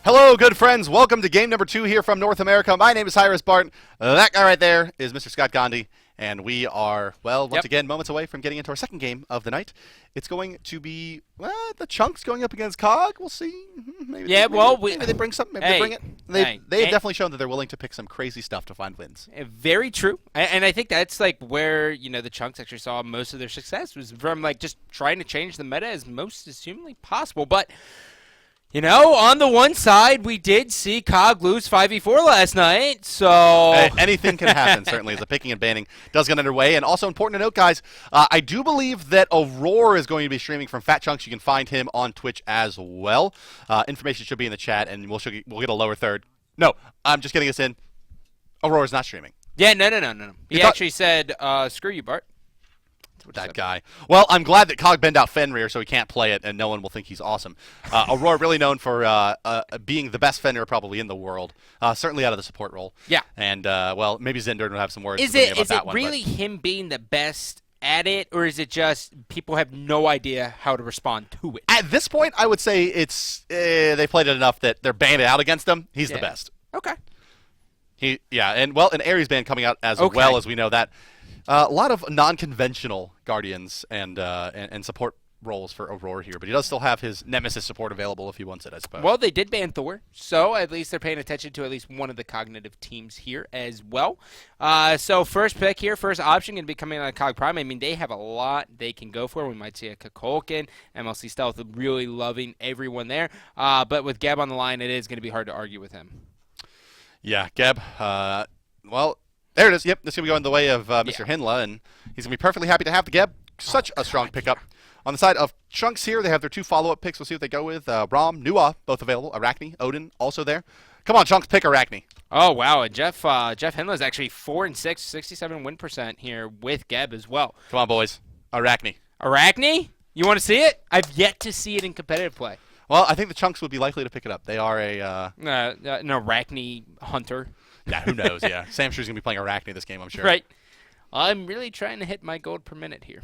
Hello, good friends. Welcome to game number 2 here from North America. My name is hi-rez Bart. That guy right there is Mr. Scott Gandhi. And we are, well, once again, moments away from getting into our second game of the night. It's going to be, the Chunks going up against Cog. We'll see. Maybe they bring something. Maybe they bring it. They have definitely shown that they're willing to pick some crazy stuff to find wins. Very true. And I think that's like where, the Chunks actually saw most of their success was from like just trying to change the meta as most as humanly possible. But on the one side, we did see Cog lose 5v4 last night, so... Hey, anything can happen, certainly, as the picking and banning does get underway. And also important to note, guys, I do believe that Aurora is going to be streaming from Fat Chunks. You can find him on Twitch as well. Information should be in the chat, and we'll get a lower third. No, I'm just getting us in. Aurora's not streaming. Yeah, no. He actually said, screw you, Bart. That guy. Well, I'm glad that Cog bend out Fenrir so he can't play it and no one will think he's awesome. Aurora really known for being the best Fenrir probably in the world, certainly out of the support role. Yeah. And, maybe Zindern will have some words is about it that one. Really him being the best at it, or is it just people have no idea how to respond to it? At this point, I would say it's they played it enough that they're banded out against him. He's the best. Okay. An Ares band coming out as well as we know that. A lot of non-conventional Guardians and support roles for Aurora here, but he does still have his Nemesis support available if he wants it, I suppose. Well, they did ban Thor, so at least they're paying attention to at least one of the cognitive teams here as well. So first pick here, first option going to be coming out of Cog Prime. I mean, they have a lot they can go for. We might see a Kukulkan, MLC Stealth really loving everyone there. But with Geb on the line, it is going to be hard to argue with him. Yeah, Geb, there it is. Yep, this is going to be going the way of Mr. Hinla, and he's going to be perfectly happy to have the Geb. Such a strong pickup. On the side of Chunks here, they have their 2 follow-up picks. We'll see what they go with. Rom, Nua, both available. Arachne, Odin, also there. Come on, Chunks, pick Arachne. Oh, wow. And Jeff Hinla is actually 4-6, 67 win percent here with Geb as well. Come on, boys. Arachne. Arachne? You want to see it? I've yet to see it in competitive play. Well, I think the Chunks would be likely to pick it up. They are an Arachne hunter. Yeah, who knows, yeah. Sam Shrew's going to be playing Arachne this game, I'm sure. Right. I'm really trying to hit my gold per minute here.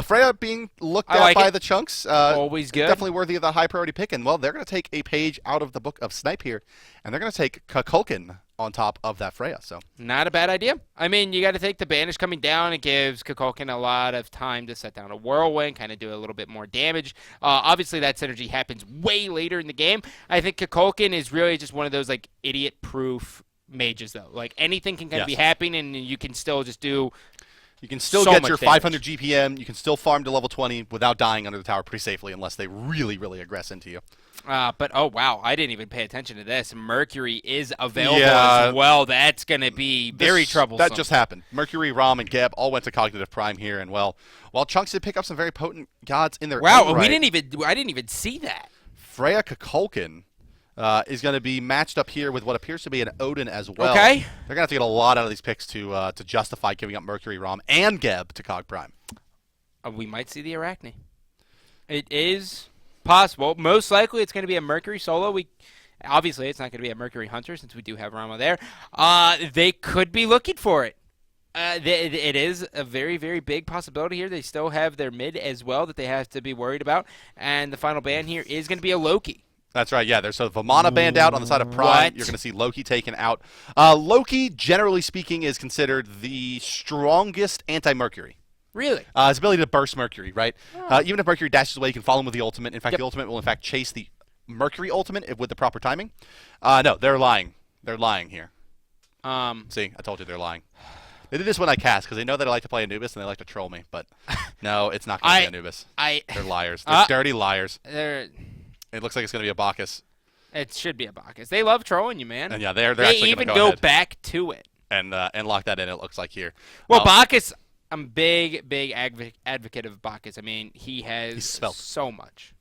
Freya being looked at by the Chunks. Always good. Definitely worthy of the high priority pick. And, they're going to take a page out of the book of Snipe here, and they're going to take Kukulkan on top of that Freya. So not a bad idea. I mean, you got to think the banish coming down. It gives Kukulkan a lot of time to set down a whirlwind, kind of do a little bit more damage. Obviously, that synergy happens way later in the game. I think Kukulkan is really just one of those like idiot-proof mages, though. Like anything can kind of be happening, and you can still just do. You can still get your 500 GPM. You can still farm to level 20 without dying under the tower pretty safely, unless they really, really aggress into you. But, oh, wow, I didn't even pay attention to this. Mercury is available as well. That's going to be very troublesome. That just happened. Mercury, Rom, and Geb all went to Cognitive Prime here, and, while Chunks did pick up some very potent gods in their own right. I didn't even see that. Freya Kukulkan is going to be matched up here with what appears to be an Odin as well. Okay. They're going to have to get a lot out of these picks to justify giving up Mercury, Rom, and Geb to Cog Prime. We might see the Arachne. It is possible. Most likely it's going to be a Mercury solo. Obviously, it's not going to be a Mercury Hunter since we do have Rama there. They could be looking for it. It is a very, very big possibility here. They still have their mid as well that they have to be worried about. And the final ban here is going to be a Loki. That's right, yeah. There's sort of Vamana banned out on the side of Prime. You're going to see Loki taken out. Loki, generally speaking, is considered the strongest anti-Mercury. Really? His ability to burst Mercury, right? Even if Mercury dashes away, you can follow him with the ultimate. In fact, the ultimate will, in fact, chase the Mercury ultimate with the proper timing. No, they're lying. They're lying here. See, I told you they're lying. They did this when I cast, because they know that I like to play Anubis, and they like to troll me. But no, it's not going to be Anubis. They're liars. They're dirty liars. It looks like it's going to be a Bacchus. It should be a Bacchus. They love trolling you, man. And yeah, they're actually going to go back to it. And lock that in, it looks like here. Well, Bacchus, I'm big advocate of Bacchus. I mean, he has so much.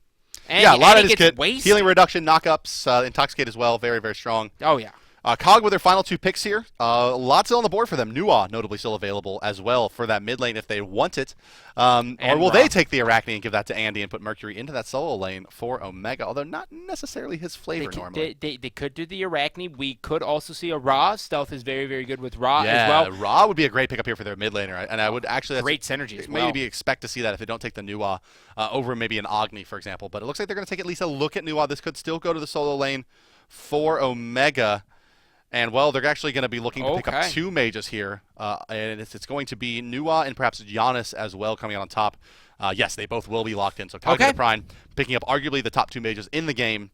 And a lot of his kit. Wasted. Healing reduction, knockups, Intoxicate as well. Very, very strong. Oh, yeah. Cog with their final 2 picks here. Lots on the board for them. Nuwa notably still available as well for that mid lane if they want it. Or will they take the Arachne and give that to Andy and put Mercury into that solo lane for Omega, although not necessarily his flavor normally. They could do the Arachne. We could also see a Ra. Stealth is very, very good with Ra as well. Ra would be a great pickup here for their mid laner, and I would actually great synergy as well. Maybe expect to see that if they don't take the Nuwa over maybe an Agni, for example. But it looks like they're going to take at least a look at Nuwa. This could still go to the solo lane for Omega. And, well, they're actually going to be looking to pick up 2 mages here. And it's going to be Nuwa and perhaps Giannis as well coming out on top. Yes, they both will be locked in. So Cog Prime picking up arguably the top 2 mages in the game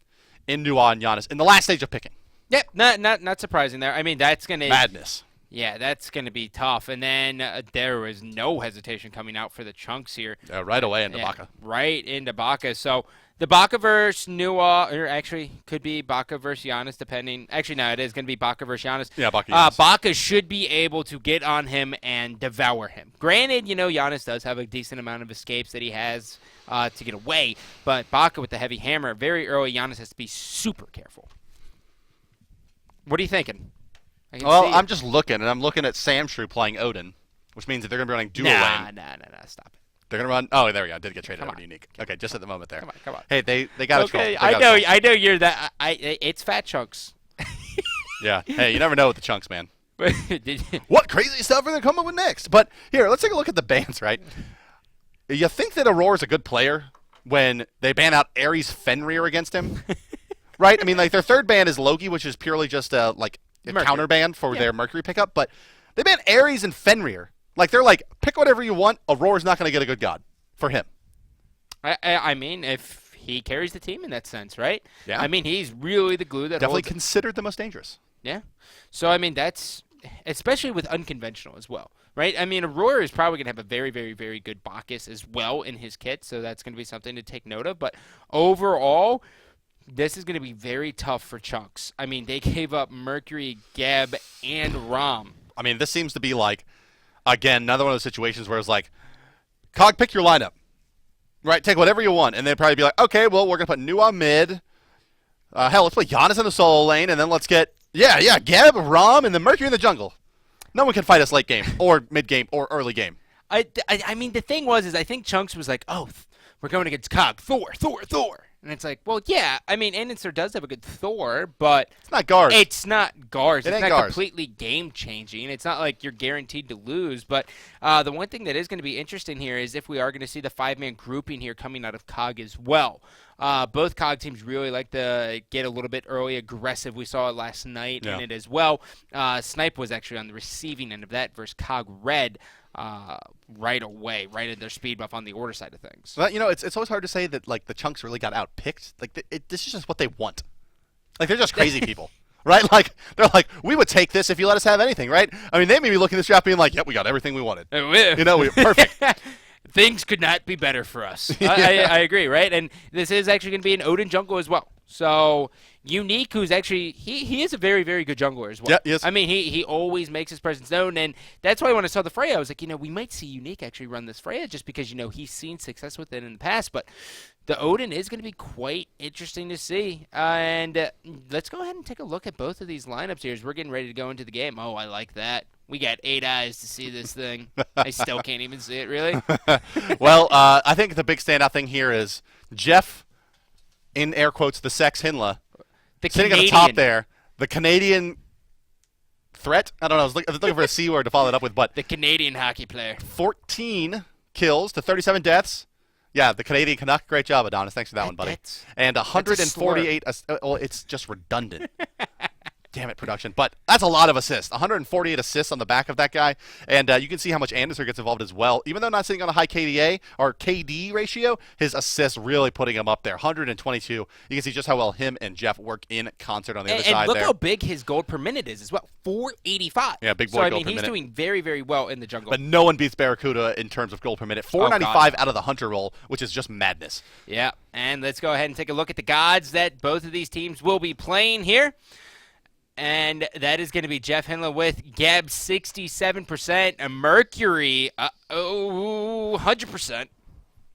in Nuwa and Giannis in the last stage of picking. Yep, not surprising there. I mean, that's going to... Madness. Yeah, that's going to be tough. And then there was no hesitation coming out for the chunks here. Right away into Baka. Right into Baka. So the Baka versus Nuwa, or actually could be Baka versus Giannis, depending. Actually, no, it is going to be Baka versus Giannis. Yeah, Baka. Baka should be able to get on him and devour him. Granted, Giannis does have a decent amount of escapes that he has to get away, but Baka with the heavy hammer, very early, Giannis has to be super careful. What are you thinking? Well, I'm just looking, and I'm looking at Samshrew playing Odin, which means that they're going to be running dual lane. Nah, stop it. They're going to run... Oh, there we go. I did get traded over to Unique. Okay, just at the moment there. Come on. Hey, they got a troll. I know you're that... It's fat chunks. Yeah. Hey, you never know with the chunks, man. What crazy stuff are they coming up with next? But here, let's take a look at the bans, right? You think that Aurora's a good player when they ban out Ares Fenrir against him? Right? I mean, like, their third ban is Loki, which is purely just a counter ban for their Mercury pickup, but they ban Ares and Fenrir. Like, they're like, pick whatever you want. Aurora's not going to get a good god for him. I mean, if he carries the team in that sense, right? Yeah. I mean, he's really the glue that definitely holds considered the most dangerous. Yeah. So, I mean, that's especially with unconventional as well, right? I mean, Aurora is probably going to have a very, very, very good Bacchus as well in his kit, so that's going to be something to take note of. But overall, this is going to be very tough for Chunks. I mean, they gave up Mercury, Geb, and Rom. I mean, this seems to be like, again, another one of those situations where it's like, Cog, pick your lineup. Right, take whatever you want. And they'd probably be like, okay, well, we're going to put Nuwa mid. Hell, let's play Giannis in the solo lane, and then let's get, Geb, Rom, and then Mercury in the jungle. No one can fight us late game, or mid game, or early game. I mean, the thing was, I think Chunks was like, oh, we're going against Cog, Thor. And it's like, well, yeah, I mean, Annenser does have a good Thor, but it's not Gars. It's not It's not Gars. completely game-changing. It's not like you're guaranteed to lose. But the one thing that is going to be interesting here is if we are going to see the 5-man grouping here coming out of Cog as well. Both Cog teams really like to get a little bit early aggressive. We saw it last night in it as well. Snipe was actually on the receiving end of that versus Cog Red. Right away, right in their speed buff on the order side of things. Well, it's always hard to say that like the Chunks really got outpicked. Like this is just what they want. Like they're just crazy people, right? Like they're like, we would take this if you let us have anything, right? I mean, they may be looking at this draft being like, yep, we got everything we wanted. We're perfect. Things could not be better for us. I agree, right? And this is actually going to be an Odin jungle as well. So Unique, who's actually he is a very, very good jungler as well. Yeah, yes. I mean, he always makes his presence known, and that's why when I saw the Freya, I was like, we might see Unique actually run this Freya just because he's seen success with it in the past. But the Odin is going to be quite interesting to see. And let's go ahead and take a look at both of these lineups here as we're getting ready to go into the game. Oh, I like that. We got 8 eyes to see this thing. I still can't even see it, really. Well, I think the big standout thing here is Jeff, in air quotes, the sex Hinla, sitting at the top there. The Canadian threat? I don't know. I was looking for a C word to follow it up with, but the Canadian hockey player. 14 kills to 37 deaths. Yeah, the Canadian Canuck. Great job, Adonis. Thanks for that one, buddy. And 148. Well, it's just redundant. Damn it, production. But that's a lot of assists. 148 assists on the back of that guy. And you can see how much Anderson gets involved as well. Even though not sitting on a high KDA or KD ratio, his assists really putting him up there. 122. You can see just how well him and Jeff work in concert on the other side there. And look how big his gold per minute is as well. 485. Yeah, big boy gold per minute. So, he's doing very, very well in the jungle. But no one beats Barracuda in terms of gold per minute. 495 out of the Hunter roll, which is just madness. Yeah, and let's go ahead and take a look at the gods that both of these teams will be playing here. And that is going to be Jeff Hinla with Geb 67%, and Mercury 100%.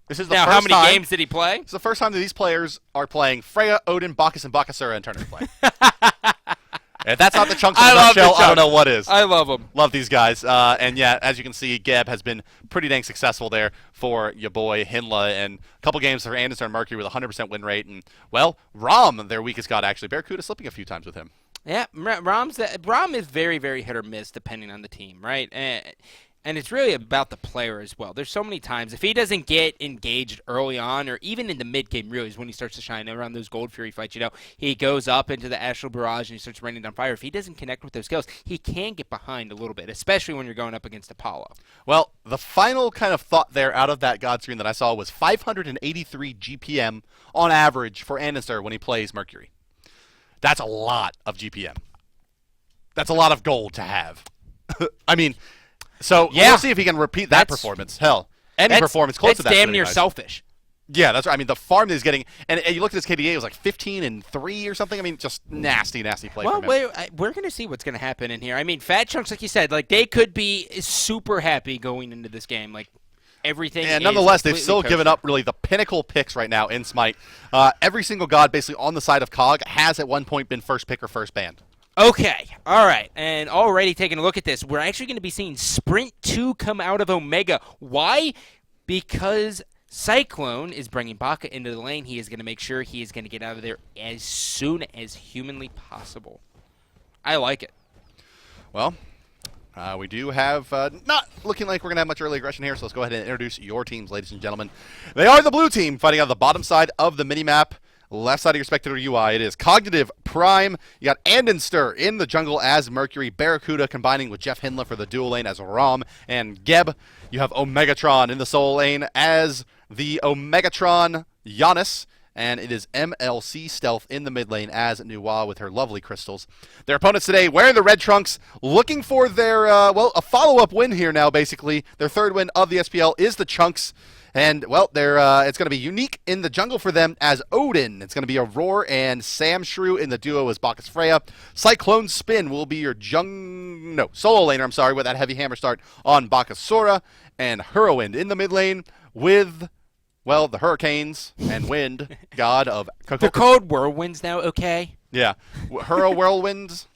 This is the now, first how many time, games did he play? It's the first time that these players are playing Freya, Odin, Bacchus, and Bacchusura in tournament play. If that's not the chunks in I a love the nutshell, I don't Chunks. know what is. I love them. Love these guys. And yeah, as you can see, Geb has been pretty dang successful there for your boy Hinla. And a couple games for Anderson and Mercury with 100% win rate. And, well, Rom, their weakest god, actually. Barracuda slipping a few times with him. Yeah, Rom is very, very hit or miss depending on the team, right? And it's really about the player as well. There's so many times, if he doesn't get engaged early on, or even in the mid-game, really, is when he starts to shine around those Gold Fury fights. He goes up into the Astral Barrage and he starts raining down fire. If he doesn't connect with those skills, he can get behind a little bit, especially when you're going up against Apollo. Well, the final kind of thought there out of that god screen that I saw was 583 GPM on average for Anderson when he plays Mercury. That's a lot of GPM. That's a lot of gold to have. I mean... So yeah. We'll see if he can repeat that performance. Hell, any performance close to that. That's damn really near nice. selfish. Yeah, that's right. I mean, the farm that he's getting, and you look at his KDA, it was like 15-3 or something. I mean, just nasty play from him. Well, we're going to see what's going to happen in here. I mean, Fat Chunks, like you said, like they could be super happy going into this game. Like everything. And nonetheless, they've still given up really the pinnacle picks right now in Smite. Every single god, basically on the side of Cog, has at one point been first pick or first banned. Okay, all right, and already taking a look at this, we're actually going to be seeing Sprint 2 come out of Omega. Why? Because Cyclone is bringing Baka into the lane. He is going to make sure he is going to get out of there as soon as humanly possible. I like it. Well, we do have not looking like we're going to have much early aggression here, so let's go ahead and introduce your teams, ladies and gentlemen. They are the blue team fighting on the bottom side of the minimap. Left side of your spectator UI, it is Cognitive Prime. You got Andenster in the jungle as Mercury, Barracuda combining with Jeff Hinla for the dual lane as Rom, and Geb. You have Omegatron in the solo lane as the Omegatron Giannis, and it is MLC Stealth in the mid lane as Nuwa with her lovely crystals. Their opponents today wearing the red trunks, looking for their, a follow-up win here now, basically. Their third win of the SPL is the Chunks. And, well, it's going to be unique in the jungle for them as Odin. It's going to be Aurora and Sam Shrew in the duo as Bacchus Freya. Cyclone Spin will be your solo laner, with that heavy hammer start on Bacchus Sora. And Hurrowwind in the mid lane with, well, the Hurricanes and Wind, god of... The code Whirlwind's now okay? Yeah. Whirlwinds.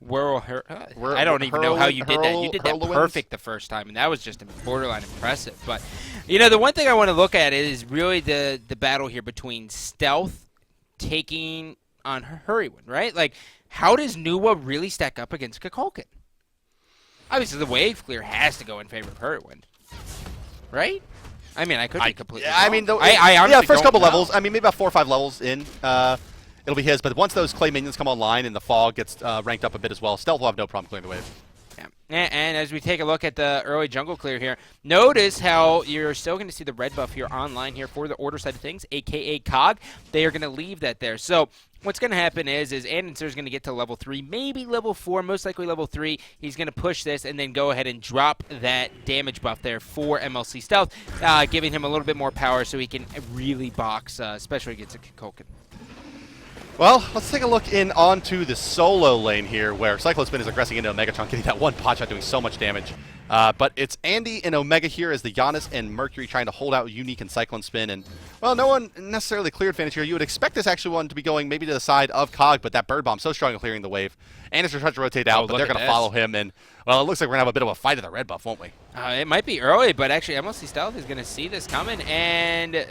I don't even know how you did that. You did that perfect the first time, and that was just borderline impressive. But, the one thing I want to look at is really the battle here between Stealth taking on Hurrywin, right? Like, how does Nuwa really stack up against Kukulkan? Obviously, the wave clear has to go in favor of Hurrywin, right? I mean, I could be completely wrong. I mean, honestly first couple know. levels. I mean, maybe about 4 or 5 levels in. It'll be his, but once those clay minions come online and the fog gets ranked up a bit as well, Stealth will have no problem clearing the wave. Yeah. And as we take a look at the early jungle clear here, notice how you're still going to see the red buff here online here for the order side of things, a.k.a. Cog. They are going to leave that there. So what's going to happen is Anderson is going to get to level 3, maybe level 4, most likely level 3. He's going to push this and then go ahead and drop that damage buff there for MLC Stealth, giving him a little bit more power so he can really box, especially against a Kukulkan. Well, let's take a look onto the solo lane here, where Cyclospin is aggressing into Omegatron, getting that one pot shot doing so much damage. But it's Andy and Omega here as the Giannis and Mercury trying to hold out Unique and Cyclone Spin. And, well, no one necessarily cleared advantage here. You would expect this actually one to be going maybe to the side of Cog, but that Bird Bomb so strong in clearing the wave. Anderson tries to rotate out, but they're going to follow him. And, well, it looks like we're going to have a bit of a fight at the red buff, won't we? It might be early, but actually MLC Stealth is going to see this coming. And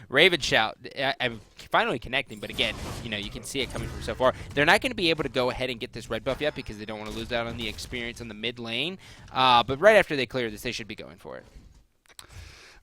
Raven Shout, I'm finally connecting, but again, you can see it coming from so far. They're not going to be able to go ahead and get this red buff yet because they don't want to lose out on the experience on the mid lane. But right after they clear this, they should be going for it.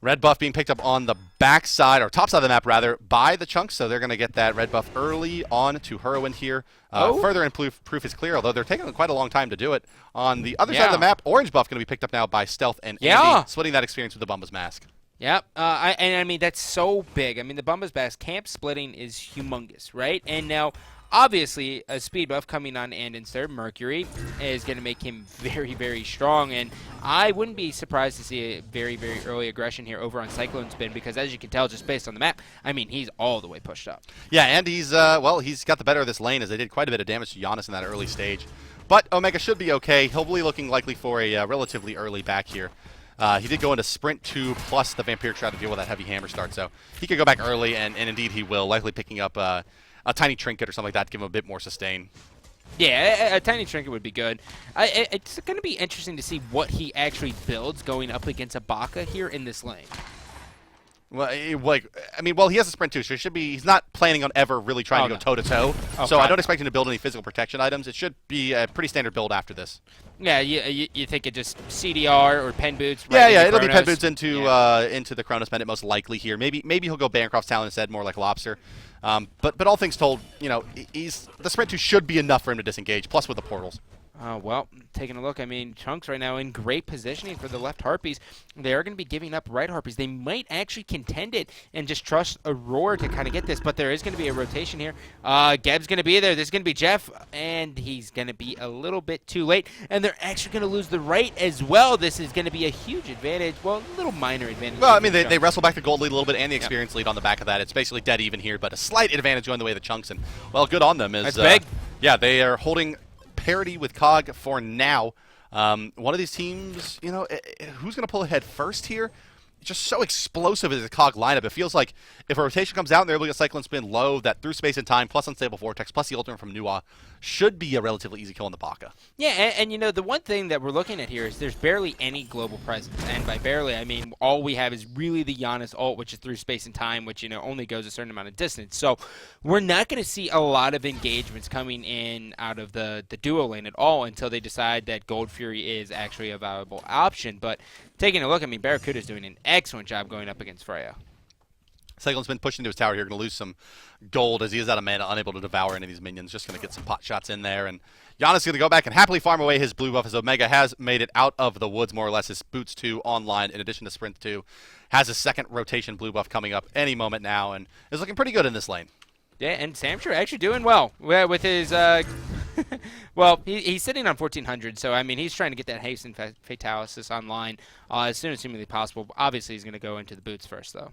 Red buff being picked up on the back side, or top side of the map, rather, by the Chunks, so they're going to get that red buff early on to Hurrowwind here. Further in proof is clear, although they're taking quite a long time to do it. On the other side of the map, orange buff going to be picked up now by Stealth and Andy, splitting that experience with the Bumba's Mask. Yep, I mean, that's so big. I mean, the Bumba's Mask camp splitting is humongous, right? And now, obviously, a speed buff coming on Andenster, Mercury, is going to make him very, very strong. And I wouldn't be surprised to see a very, very early aggression here over on Cyclone Spin because, as you can tell, just based on the map, I mean, he's all the way pushed up. Yeah, and he's got the better of this lane as they did quite a bit of damage to Giannis in that early stage. But Omega should be okay. He'll be looking likely for a relatively early back here. He did go into Sprint 2 plus the Vampiric Shroud to deal with that heavy hammer start, so he could go back early, and indeed he will, likely picking up a tiny trinket or something like that to give him a bit more sustain. Yeah, a tiny trinket would be good. It's going to be interesting to see what he actually builds going up against a Baka here in this lane. Well, he has a sprint too, so he's not planning on ever really trying to go toe-to-toe. So I don't expect him to build any physical protection items. It should be a pretty standard build after this. Yeah, you think it just CDR or pen boots? Yeah, it'll be pen boots into the Chronos Bennett most likely here. Maybe he'll go Bancroft's Talon instead, more like Lobster. But all things told, the sprint 2 should be enough for him to disengage, plus with the portals. Well, taking a look, Chunks right now in great positioning for the left Harpies. They are going to be giving up right Harpies. They might actually contend it and just trust Aurora to kind of get this, but there is going to be a rotation here. Geb's going to be there. This is going to be Jeff, and he's going to be a little bit too late, and they're actually going to lose the right as well. This is going to be a huge advantage. Well, a little minor advantage. Well, they wrestle back the gold lead a little bit and the experience lead on the back of that. It's basically dead even here, but a slight advantage going the way of the Chunks, and, well, good on them. That's big. Yeah, they are holding parity with Cog for now. One of these teams, who's going to pull ahead first here? It's just so explosive as a Cog lineup. It feels like if a rotation comes out and they're able to get Cyclone Spin low, that through space and time, plus Unstable Vortex, plus the ultimate from Nuwa, should be a relatively easy kill in the Baka. Yeah, and the one thing that we're looking at here is there's barely any global presence. And by barely, I mean all we have is really the Giannis ult, which is through space and time, which, only goes a certain amount of distance. So we're not going to see a lot of engagements coming in out of the duo lane at all until they decide that Gold Fury is actually a viable option. But taking a look, Barracuda's doing an excellent job going up against Freya. Cyclone's been pushed into his tower here, going to lose some gold as he is out of mana, unable to devour any of these minions. Just going to get some pot shots in there. And Giannis is going to go back and happily farm away his blue buff as Omega has made it out of the woods, more or less. His Boots 2 online, in addition to Sprint 2. Has a second rotation blue buff coming up any moment now and is looking pretty good in this lane. Yeah, and Samsher actually doing well with his... well, he's sitting on 1,400, so, he's trying to get that Hasten Fatalis online as soon as humanly possible. Obviously, he's going to go into the Boots first, though.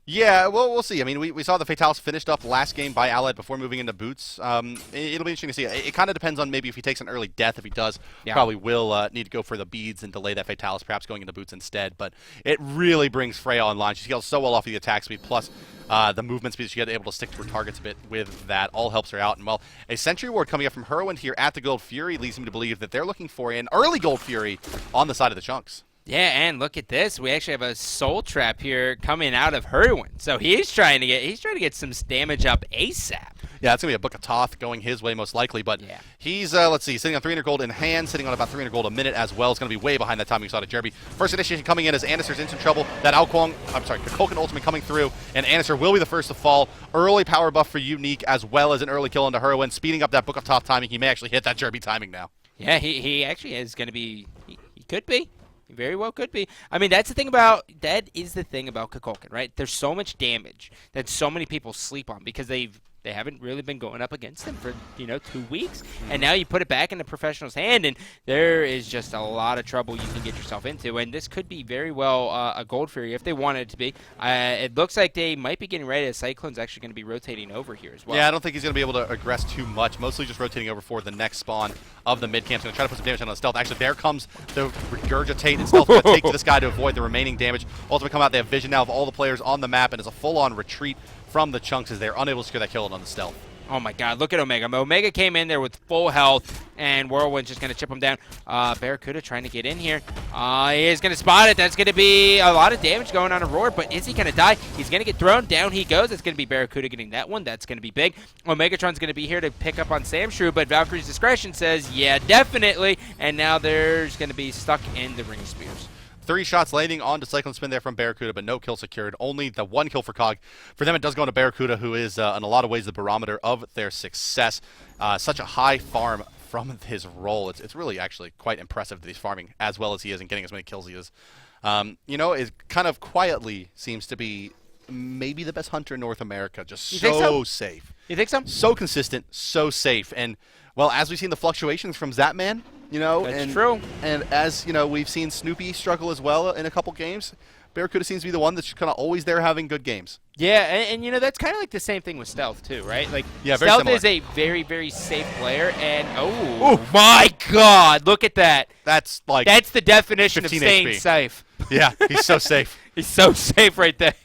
Yeah, well, we'll see. We saw the Fatalis finished up last game by Allied before moving into Boots. It'll be interesting to see. It kind of depends on maybe if he takes an early death. If he does, probably will need to go for the beads and delay that Fatalis, perhaps going into Boots instead. But it really brings Freya online. She scales so well off of the attack speed, plus the movement speed. She got able to stick to her targets a bit with that. All helps her out. And, well, a Sentry Ward coming up from Heroin here at the Gold Fury leads me to believe that they're looking for an early Gold Fury on the side of the Chunks. Yeah, and look at this. We actually have a Soul Trap here coming out of Heroin. So he's trying to get some damage up ASAP. Yeah, it's going to be a Book of Thoth going his way most likely, but he's, let's see, sitting on 300 gold in hand, sitting on about 300 gold a minute as well. It's going to be way behind that time we saw to Jerby. First initiation coming in as Anister's in some trouble. That Kukulkan ultimate coming through, and Anister will be the first to fall. Early power buff for Unique as well as an early kill into Heroin, speeding up that Book of Thoth timing. He may actually hit that Jerby timing now. Yeah, he actually is going to be, he could be. He very well could be. That is the thing about Kukulkan, right? There's so much damage that so many people sleep on because they haven't really been going up against him for 2 weeks, and now you put it back in the professional's hand, and there is just a lot of trouble you can get yourself into. And this could be very well a Gold Fury if they wanted it to be. It looks like they might be getting ready. Cyclone's actually going to be rotating over here as well. Yeah, I don't think he's going to be able to aggress too much. Mostly just rotating over for the next spawn of the mid camp. Going to try to put some damage on the stealth. Actually, there comes the Regurgitate, and stealth going to take to this guy to avoid the remaining damage. Ultimate come out. They have vision now of all the players on the map, and it's a full-on retreat from the Chunks as they're unable to secure that kill on the stealth. Oh my god, look at Omega. Omega came in there with full health, and Whirlwind's just going to chip him down. Barracuda trying to get in here. He is going to spot it. That's going to be a lot of damage going on Aurora, but is he going to die? He's going to get thrown. Down he goes. It's going to be Barracuda getting that one. That's going to be big. Omegatron's going to be here to pick up on Samshrew, but Valkyrie's Discretion says, yeah, definitely. And now there's going to be stuck in the Ring Spears. 3 shots landing onto Cyclone Spin there from Barracuda, but no kill secured. Only the 1 kill for Cog. For them, it does go into Barracuda, who is, in a lot of ways, the barometer of their success. Such a high farm from his role. It's really actually quite impressive that he's farming as well as he is and getting as many kills as he is. It kind of quietly seems to be maybe the best hunter in North America. Just so safe. You think so? So consistent, so safe. And, well, as we've seen the fluctuations from Zapman, That's true. And as, we've seen Snoopy struggle as well in a couple games, Barracuda seems to be the one that's kind of always there having good games. Yeah, and that's kind of like the same thing with Stealth, too, right? Yeah, Stealth is a very, very safe player, and, oh my god, look at that. That's the definition of staying HP. safe. Yeah, he's so safe. He's so safe right there.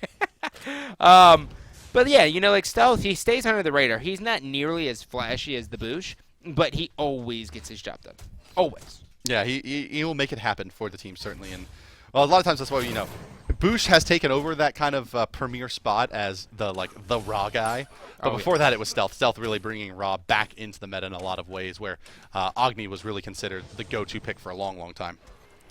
But, yeah, Stealth, he stays under the radar. He's not nearly as flashy as the Boosh. but he always gets his job done. Always. Yeah, he will make it happen for the team, certainly. And, well, a lot of times that's why, Boosh has taken over that kind of premier spot as the raw guy. But before that, it was Stealth. Stealth really bringing Raw back into the meta in a lot of ways, where Agni was really considered the go-to pick for a long, long time.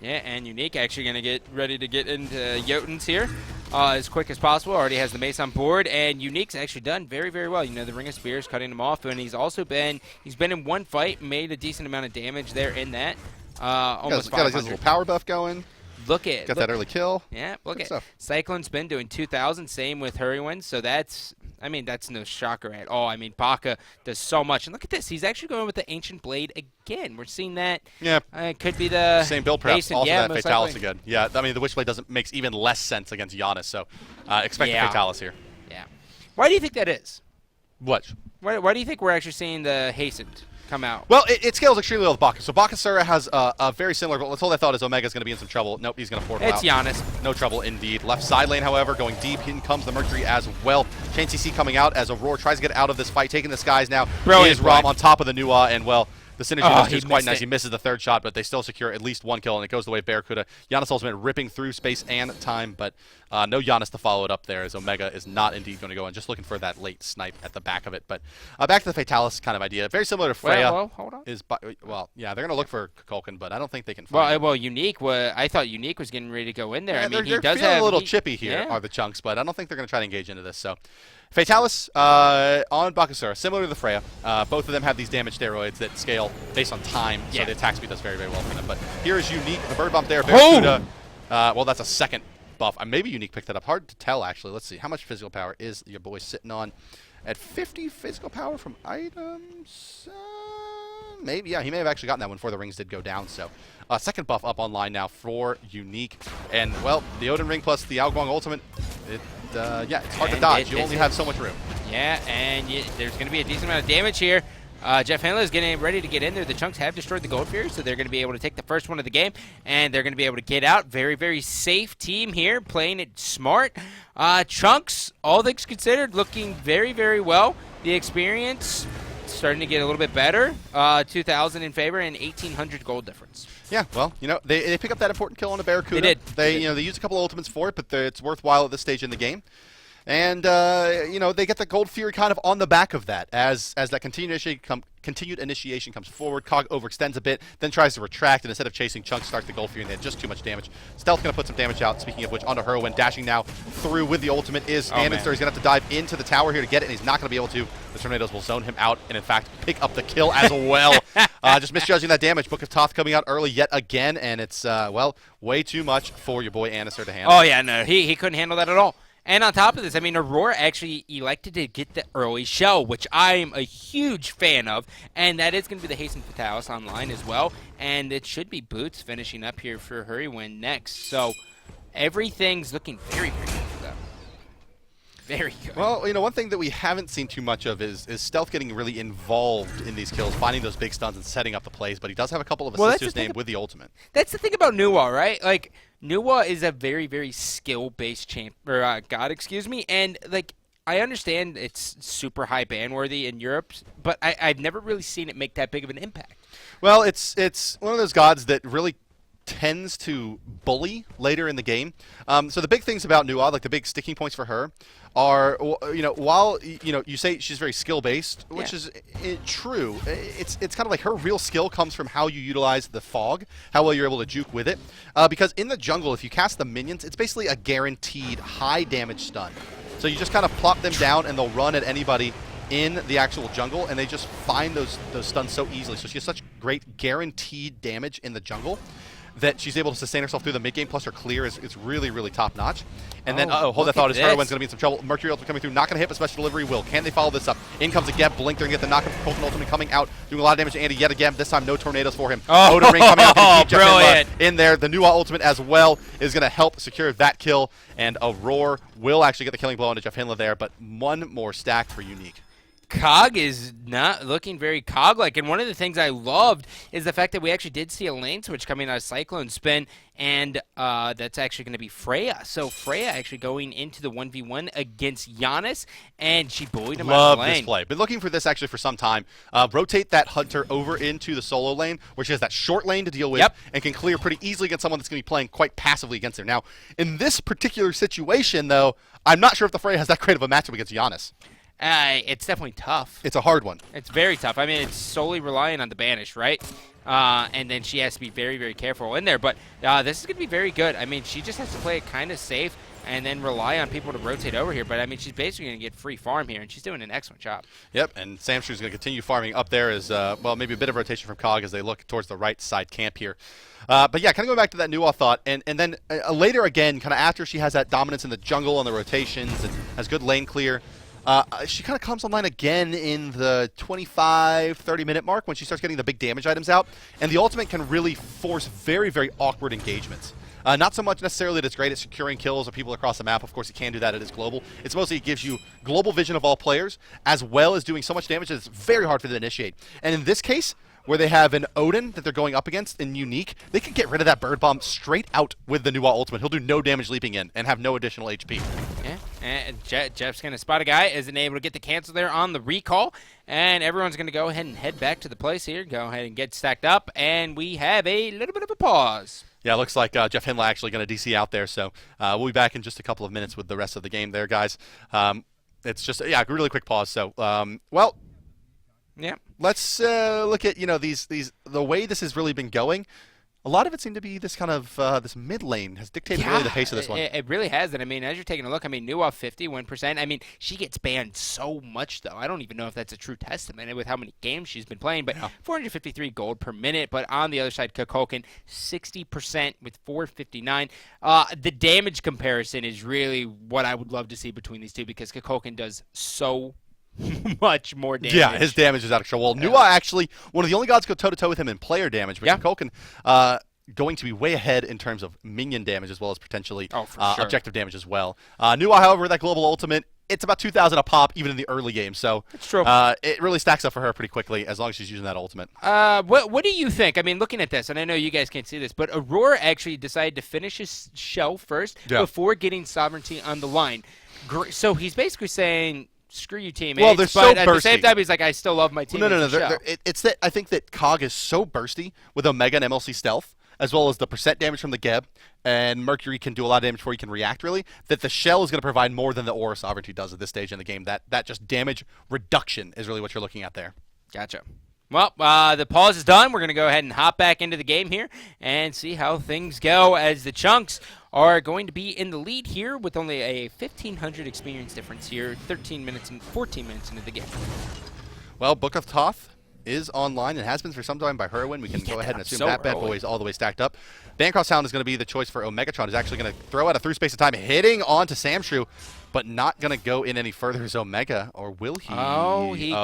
Yeah, and Unique actually going to get ready to get into Jotuns here as quick as possible. Already has the Mace on board, and Unique's actually done very, very well. The Ring of Spears cutting him off, and he's been in one fight, made a decent amount of damage there in that. Almost got his little power buff going. Got that early kill. Yeah, look at stuff. Cyclone's been doing 2,000, same with Hurrywin, so that's no shocker at all. Baka does so much. And look at this. He's actually going with the Ancient Blade again. We're seeing that. Yeah. It could be the same build perhaps. Mason. Also yeah, that Fatalis again. Yeah, the Witchblade makes even less sense against Giannis, so expect the Fatalis here. Yeah. Why do you think that is? What? Why do you think we're actually seeing the Hastened come out? Well, it scales extremely well with Baka. So Bakasura has a very similar goal. That's all I thought is Omega's going to be in some trouble. Nope, he's going to portal out. It's Giannis. No trouble indeed. Left side lane, however, going deep. In comes the Mercury as well. Chain CC coming out as Aurora tries to get out of this fight. Taking the skies now. Brilliant is Rom on top of the Nuwa, and well, the synergy is quite nice. It. He misses the third shot, but they still secure at least one kill, and it goes the way of Barracuda. Giannis ultimate ripping through space and time, but no Giannis to follow it up there, as Omega is not indeed going to go in. Just looking for that late snipe at the back of it. But back to the Fatalis kind of idea. Very similar to Freya. Well, hold on. Yeah, they're going to look for Kukulkan, but I don't think they can find him. Well, Unique. I thought Unique was getting ready to go in there. Yeah, he does feeling have a little chippy here, yeah. are the chunks, but I don't think they're going to try to engage into this. So, Fatalis on Bakasura, similar to the Freya. Both of them have these damage steroids that scale based on time, so the attack speed does very, very well for them. But here is Unique, the bird bump there. Barracuda. Well, that's a second buff. Maybe Unique picked that up. Hard to tell, actually. Let's see. How much physical power is your boy sitting on? At 50 physical power from items? Maybe, yeah, he may have actually gotten that one before the rings did go down. So, second buff up online now for Unique. And, well, the Odin ring plus the Aoguang ultimate, it's hard to dodge. You only have so much room. Yeah, and there's going to be a decent amount of damage here. Jeff Handler is getting ready to get in there. The Chunks have destroyed the Gold Fury, so they're going to be able to take the first one of the game, and they're going to be able to get out. Very, very safe team here, playing it smart. Chunks, all things considered, looking very, very well. The experience starting to get a little bit better. 2,000 in favor and 1,800 gold difference. Yeah, well, they pick up that important kill on a Barracuda. They did. They use a couple of ultimates for it, but it's worthwhile at this stage in the game. And, they get the Gold Fury kind of on the back of that as that continued initiation comes forward. Cog overextends a bit, then tries to retract, and instead of chasing Chunks, start the Gold Fury, and they had just too much damage. Stealth going to put some damage out, speaking of which, onto Hurrywin. Dashing now through with the ultimate is Anminster. He's going to have to dive into the tower here to get it, and he's not going to be able to. The Tornadoes will zone him out and, in fact, pick up the kill as well. Just misjudging that damage. Book of Thoth coming out early yet again, and it's, way too much for your boy Anminster to handle. Oh, yeah, no, he couldn't handle that at all. And on top of this, Aurora actually elected to get the early shell, which I'm a huge fan of. And that is going to be the Hasten Fatalis online as well. And it should be Boots finishing up here for Hurrywin next. So everything's looking very, very good for them. Very good. Well, one thing that we haven't seen too much of is Stealth getting really involved in these kills, finding those big stuns and setting up the plays. But he does have a couple of assists to his name with the ultimate. That's the thing about Nuwa, right? Like, Nuwa is a very, very skill-based god, and I understand it's super high ban-worthy in Europe, but I've never really seen it make that big of an impact. Well, it's one of those gods that really tends to bully later in the game. So the big things about Nuwa, the big sticking points for her, are while you say she's very skill based, which is true. It's kind of like her real skill comes from how you utilize the fog, how well you're able to juke with it. Because in the jungle, if you cast the minions, it's basically a guaranteed high damage stun. So you just kind of plop them down and they'll run at anybody in the actual jungle, and they just find those stuns so easily. So she has such great guaranteed damage in the jungle that she's able to sustain herself through the mid game, plus her clear is really, really top notch. And then, hold that thought, his Hurrywin's going to be in some trouble. Mercury ultimate coming through, not going to hit, but special delivery will. Can they follow this up? In comes a Geb, Blink, they're going to get the knock of Pokemon ultimate coming out, doing a lot of damage to Andy yet again. This time, no tornadoes for him. Odin Ring coming out, going to keep Jeff in there. The Nuwa ultimate as well is going to help secure that kill, and Aurora will actually get the killing blow onto Jeff Hinla there, but one more stack for Unique. Cog is not looking very Cog-like, and one of the things I loved is the fact that we actually did see a lane switch coming out of Cyclone Spin, and that's actually going to be Freya. So Freya actually going into the 1v1 against Giannis, and she bullied him out of the lane. Love this play. Been looking for this actually for some time. Rotate that Hunter over into the solo lane, where she has that short lane to deal with, and can clear pretty easily against someone that's going to be playing quite passively against her. Now, in this particular situation, though, I'm not sure if the Freya has that great of a matchup against Giannis. It's definitely tough. It's a hard one. It's very tough. I mean, it's solely relying on the banish, right? And then she has to be very, very careful in there. But this is going to be very good. I mean, she just has to play it kind of safe and then rely on people to rotate over here. But, I mean, she's basically going to get free farm here, and she's doing an excellent job. Yep, and Samshu's going to continue farming up there as, well, maybe a bit of rotation from Cog as they look towards the right side camp here. But, yeah, kind of going back to that Nuwa thought, and then later again, kind of after she has that dominance in the jungle and the rotations and has good lane clear, she kind of comes online again in the 25, 30-minute mark when she starts getting the big damage items out, and the ultimate can really force very, very awkward engagements. Not so much necessarily that it's great at securing kills or people across the map. Of course, it can do that. It is global. It's mostly it gives you global vision of all players, as well as doing so much damage that it's very hard for them to initiate. And in this case, where they have an Odin that they're going up against in Unique, they can get rid of that bird bomb straight out with the Nuwa ultimate. He'll do no damage leaping in and have no additional HP. Yeah, and Jeff's going to spot a guy, isn't able to get the cancel there on the recall, and everyone's going to go ahead and head back to the place here, go ahead and get stacked up, and we have a little bit of a pause. Yeah, it looks like Jeff Hinla actually going to DC out there, so we'll be back in just a couple of minutes with the rest of the game there, guys. It's just, yeah, a really quick pause. So, well, yeah, let's look at, the way this has really been going. A lot of it seemed to be this kind of this mid lane has dictated really the pace of this one. It really has. And I mean, as you're taking a look, I mean, Nuwa 51%. I mean, she gets banned so much, though. I don't even know if that's a true testament with how many games she's been playing. But 453 gold per minute. But on the other side, Kukulkan 60% with 459. The damage comparison is really what I would love to see between these two because Kukulkan does so much more damage. Yeah, his damage is out of control. Well, Nuwa actually, one of the only gods go toe-to-toe with him in player damage, but Kukulkan going to be way ahead in terms of minion damage as well as potentially objective damage as well. Nuwa, however, that global ultimate, it's about 2,000 a pop even in the early game, so it's true. It really stacks up for her pretty quickly as long as she's using that ultimate. What do you think? I mean, looking at this, and I know you guys can't see this, but Aurora actually decided to finish his shell first before getting Sovereignty on the line. So he's basically saying, screw you, teammates. Well, they're so but at bursty. the same time, he's like, I still love my teammates. No. It's that I think that Cog is so bursty with Omega and MLC Stealth, as well as the percent damage from the Geb, and Mercury can do a lot of damage before he can react, really, that the shell is going to provide more than the Aura Sovereignty does at this stage in the game. That just damage reduction is really what you're looking at there. Gotcha. Well, the pause is done. We're going to go ahead and hop back into the game here and see how things go as the Chunks are going to be in the lead here with only a 1,500 experience difference here, 14 minutes into the game. Well, Book of Thoth is online and has been for some time by Herwin. We can go ahead and assume that bad boy is all the way stacked up. Bancross Hound is going to be the choice for Omegatron. Is actually going to throw out a through space of time, hitting onto Samshrew, but not going to go in any further as Omega, or will he? Oh, he could.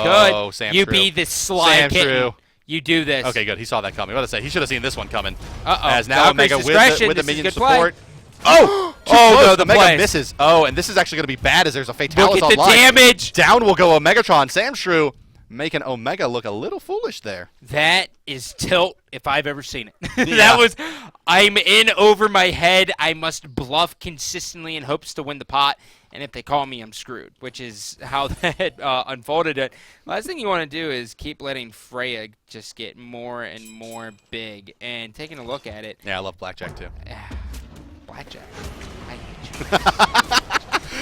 Samshrew. You be the sly kitten. You do this. Okay, good. He saw that coming. I was about to say, he should have seen this one coming. As now Omega with the minion support. Play. Oh! No, the Omega misses. Oh, and this is actually going to be bad as there's a Fatalis online. Look at the damage! Down will go Omegatron. Samshrew making Omega look a little foolish there. That is tilt if I've ever seen it. I'm in over my head. I must bluff consistently in hopes to win the pot. And if they call me, I'm screwed, which is how that unfolded. Last thing you want to do is keep letting Freya just get more and more big. And taking a look at it. Yeah, I love Blackjack too. Blackjack. I hate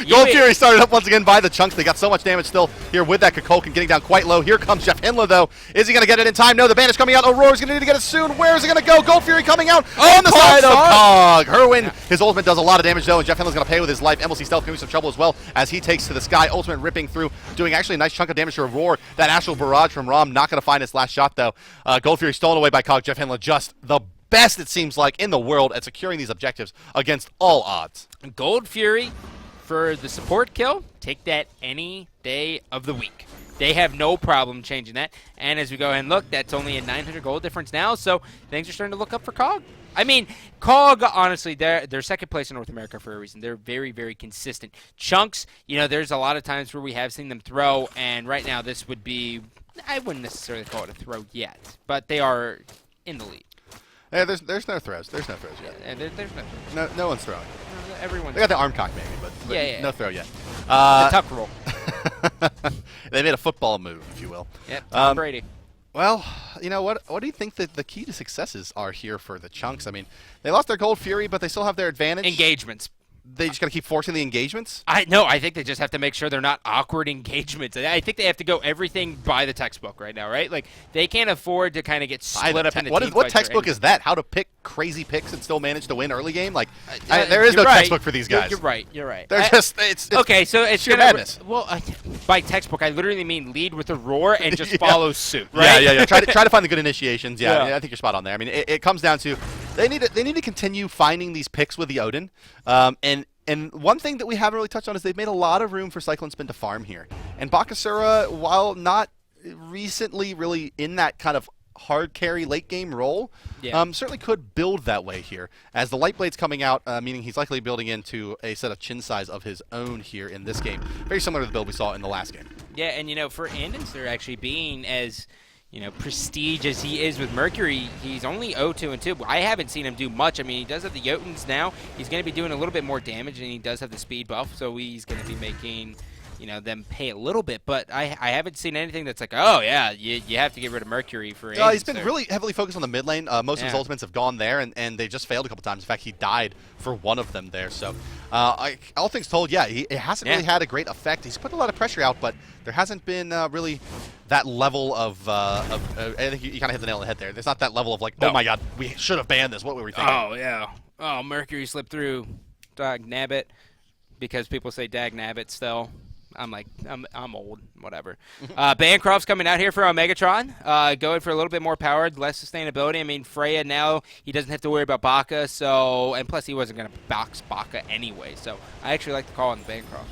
you. Gold Fury started up once again by the Chunks. They got so much damage still here with that Kukulkan getting down quite low. Here comes Jeff Hinla, though. Is he going to get it in time? No, the banish coming out. Aurora's going to need to get it soon. Where is it going to go? Gold Fury coming out on the side of Cog. Herwin, his ultimate does a lot of damage, though, and Jeff Hinla's going to pay with his life. MLC Stealth giving some trouble as well as he takes to the sky. Ultimate ripping through, doing actually a nice chunk of damage to Aurora. That Astral Barrage from Rom not going to find its last shot, though. Gold Fury stolen away by Cog. Jeff Hinla just the best, it seems like, in the world at securing these objectives against all odds. Gold Fury for the support kill, take that any day of the week. They have no problem changing that. And as we go ahead and look, that's only a 900 gold difference now, so things are starting to look up for Cog. I mean, Cog, honestly, they're second place in North America for a reason. They're very, very consistent. Chunks, there's a lot of times where we have seen them throw, and right now this would be, I wouldn't necessarily call it a throw yet, but they are in the lead. Yeah, there's no throws. There's no throws yet. Yeah, there's no throws. No one's throwing. Everyone's They got the arm cock maybe, but yeah. no throw yet. The tuck roll. They made a football move, if you will. Yep, Tom Brady. Well, what do you think that the key to successes are here for the Chunks? I mean, they lost their Gold Fury, but they still have their advantage. Engagements. They just got to keep forcing the engagements? I think they just have to make sure they're not awkward engagements. I think they have to go everything by the textbook right now, right? Like, they can't afford to kind of get split up into team What fights textbook or is that? How to pick crazy picks and still manage to win early game? Like, there is no textbook for these guys. You're right. They're it's okay, so it's sheer madness. Well, by textbook, I literally mean lead with a roar and just follow suit, right? Yeah. Try to find the good initiations. Yeah, I think you're spot on there. I mean, it comes down to they need to continue finding these picks with the Odin, and one thing that we haven't really touched on is they've made a lot of room for Cyclone Spin to farm here. And Bakasura, while not recently really in that kind of hard carry late game role, certainly could build that way here. As the Light Blade's coming out, meaning he's likely building into a set of chin size of his own here in this game. Very similar to the build we saw in the last game. Yeah, and for Andenster actually being as prestige as he is with Mercury, he's only 0-2-2. I haven't seen him do much. I mean, he does have the Jotuns now. He's going to be doing a little bit more damage, and he does have the speed buff, so he's going to be making, them pay a little bit. But I haven't seen anything that's like, oh, yeah, you have to get rid of Mercury for he's been really heavily focused on the mid lane. Most of his ultimates have gone there, and they just failed a couple times. In fact, he died for one of them there. So, all things told, it hasn't really had a great effect. He's put a lot of pressure out, but there hasn't been really that level of I think you kind of hit the nail on the head there. There's not that level of like, oh my god, we should have banned this. What were we thinking? Oh, yeah. Oh, Mercury slipped through. Dag nabbit. Because people say dag nabbit still. I'm like, I'm old, whatever. Bancroft's coming out here for Megatron, going for a little bit more power, less sustainability. I mean, Freya now, he doesn't have to worry about Baka, and plus he wasn't going to box Baka anyway, so I actually like to call on the Bancrofts.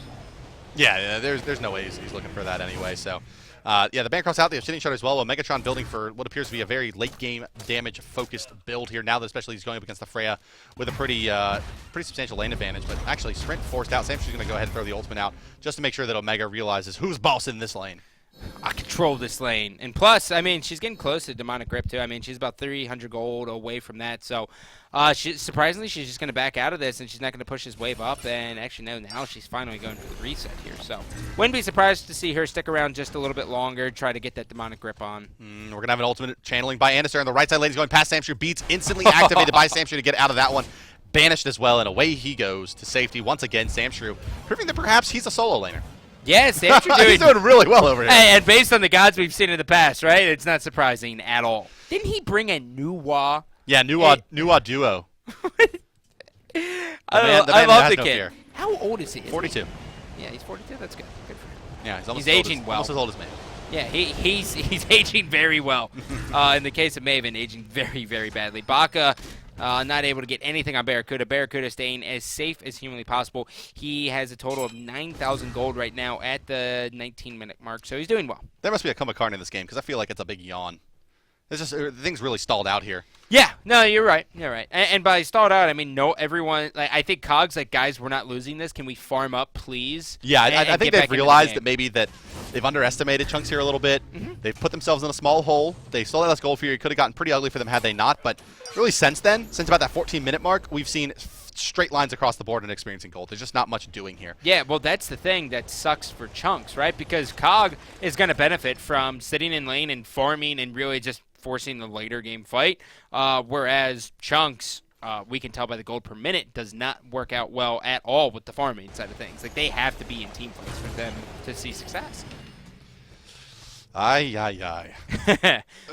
Yeah, there's no way he's looking for that anyway, so. The Bancroft's out there shooting shot as well. Megatron building for what appears to be a very late-game damage-focused build here. Now that especially he's going up against the Freya with a pretty substantial lane advantage. But actually, Sprint forced out. Samsung's going to go ahead and throw the ultimate out just to make sure that Omega realizes who's boss in this lane. I control this lane. And plus, I mean, she's getting close to Demonic Grip, too. I mean, she's about 300 gold away from that. So, surprisingly, she's just going to back out of this, and she's not going to push his wave up. And actually, no, now she's finally going for the reset here. So, wouldn't be surprised to see her stick around just a little bit longer, try to get that Demonic Grip on. We're going to have an ultimate channeling by Annister on the right side lane. He's going past Samshrew. Beats instantly activated by Samshrew to get out of that one. Banished as well, and away he goes to safety once again. Samshrew proving that perhaps he's a solo laner. Yeah, Samshrew he's doing really well over here. And based on the gods we've seen in the past, right? It's not surprising at all. Didn't he bring a Nuwa? Yeah, Nuwa duo. I love the kid. How old is he? 42. Yeah, he's 42. That's good. Good for him. Yeah, he's aging well. Almost as old as me. Yeah, he's aging very well. In the case of Maven, aging very, very badly. Baka not able to get anything on Barracuda. Barracuda staying as safe as humanly possible. He has a total of 9,000 gold right now at the 19-minute mark, so he's doing well. There must be a Kumakarn in this game because I feel like it's a big yawn. It's just things really stalled out here. Yeah, no, you're right. You're right. And by stalled out, I mean everyone. Like, I think Cogs, like, guys, we're not losing this. Can we farm up, please? Yeah, I think they've realized that maybe that they've underestimated Chunks here a little bit. They've put themselves in a small hole. They stole that last gold Fury. It could have gotten pretty ugly for them had they not. But really, since then, since about that 14-minute mark, we've seen straight lines across the board and experiencing gold. There's just not much doing here. Yeah, well, that's the thing that sucks for Chunks, right? Because Cog is going to benefit from sitting in lane and farming and really just forcing the later game fight, whereas Chunks, we can tell by the gold per minute, does not work out well at all with the farming side of things. Like, they have to be in team fights for them to see success.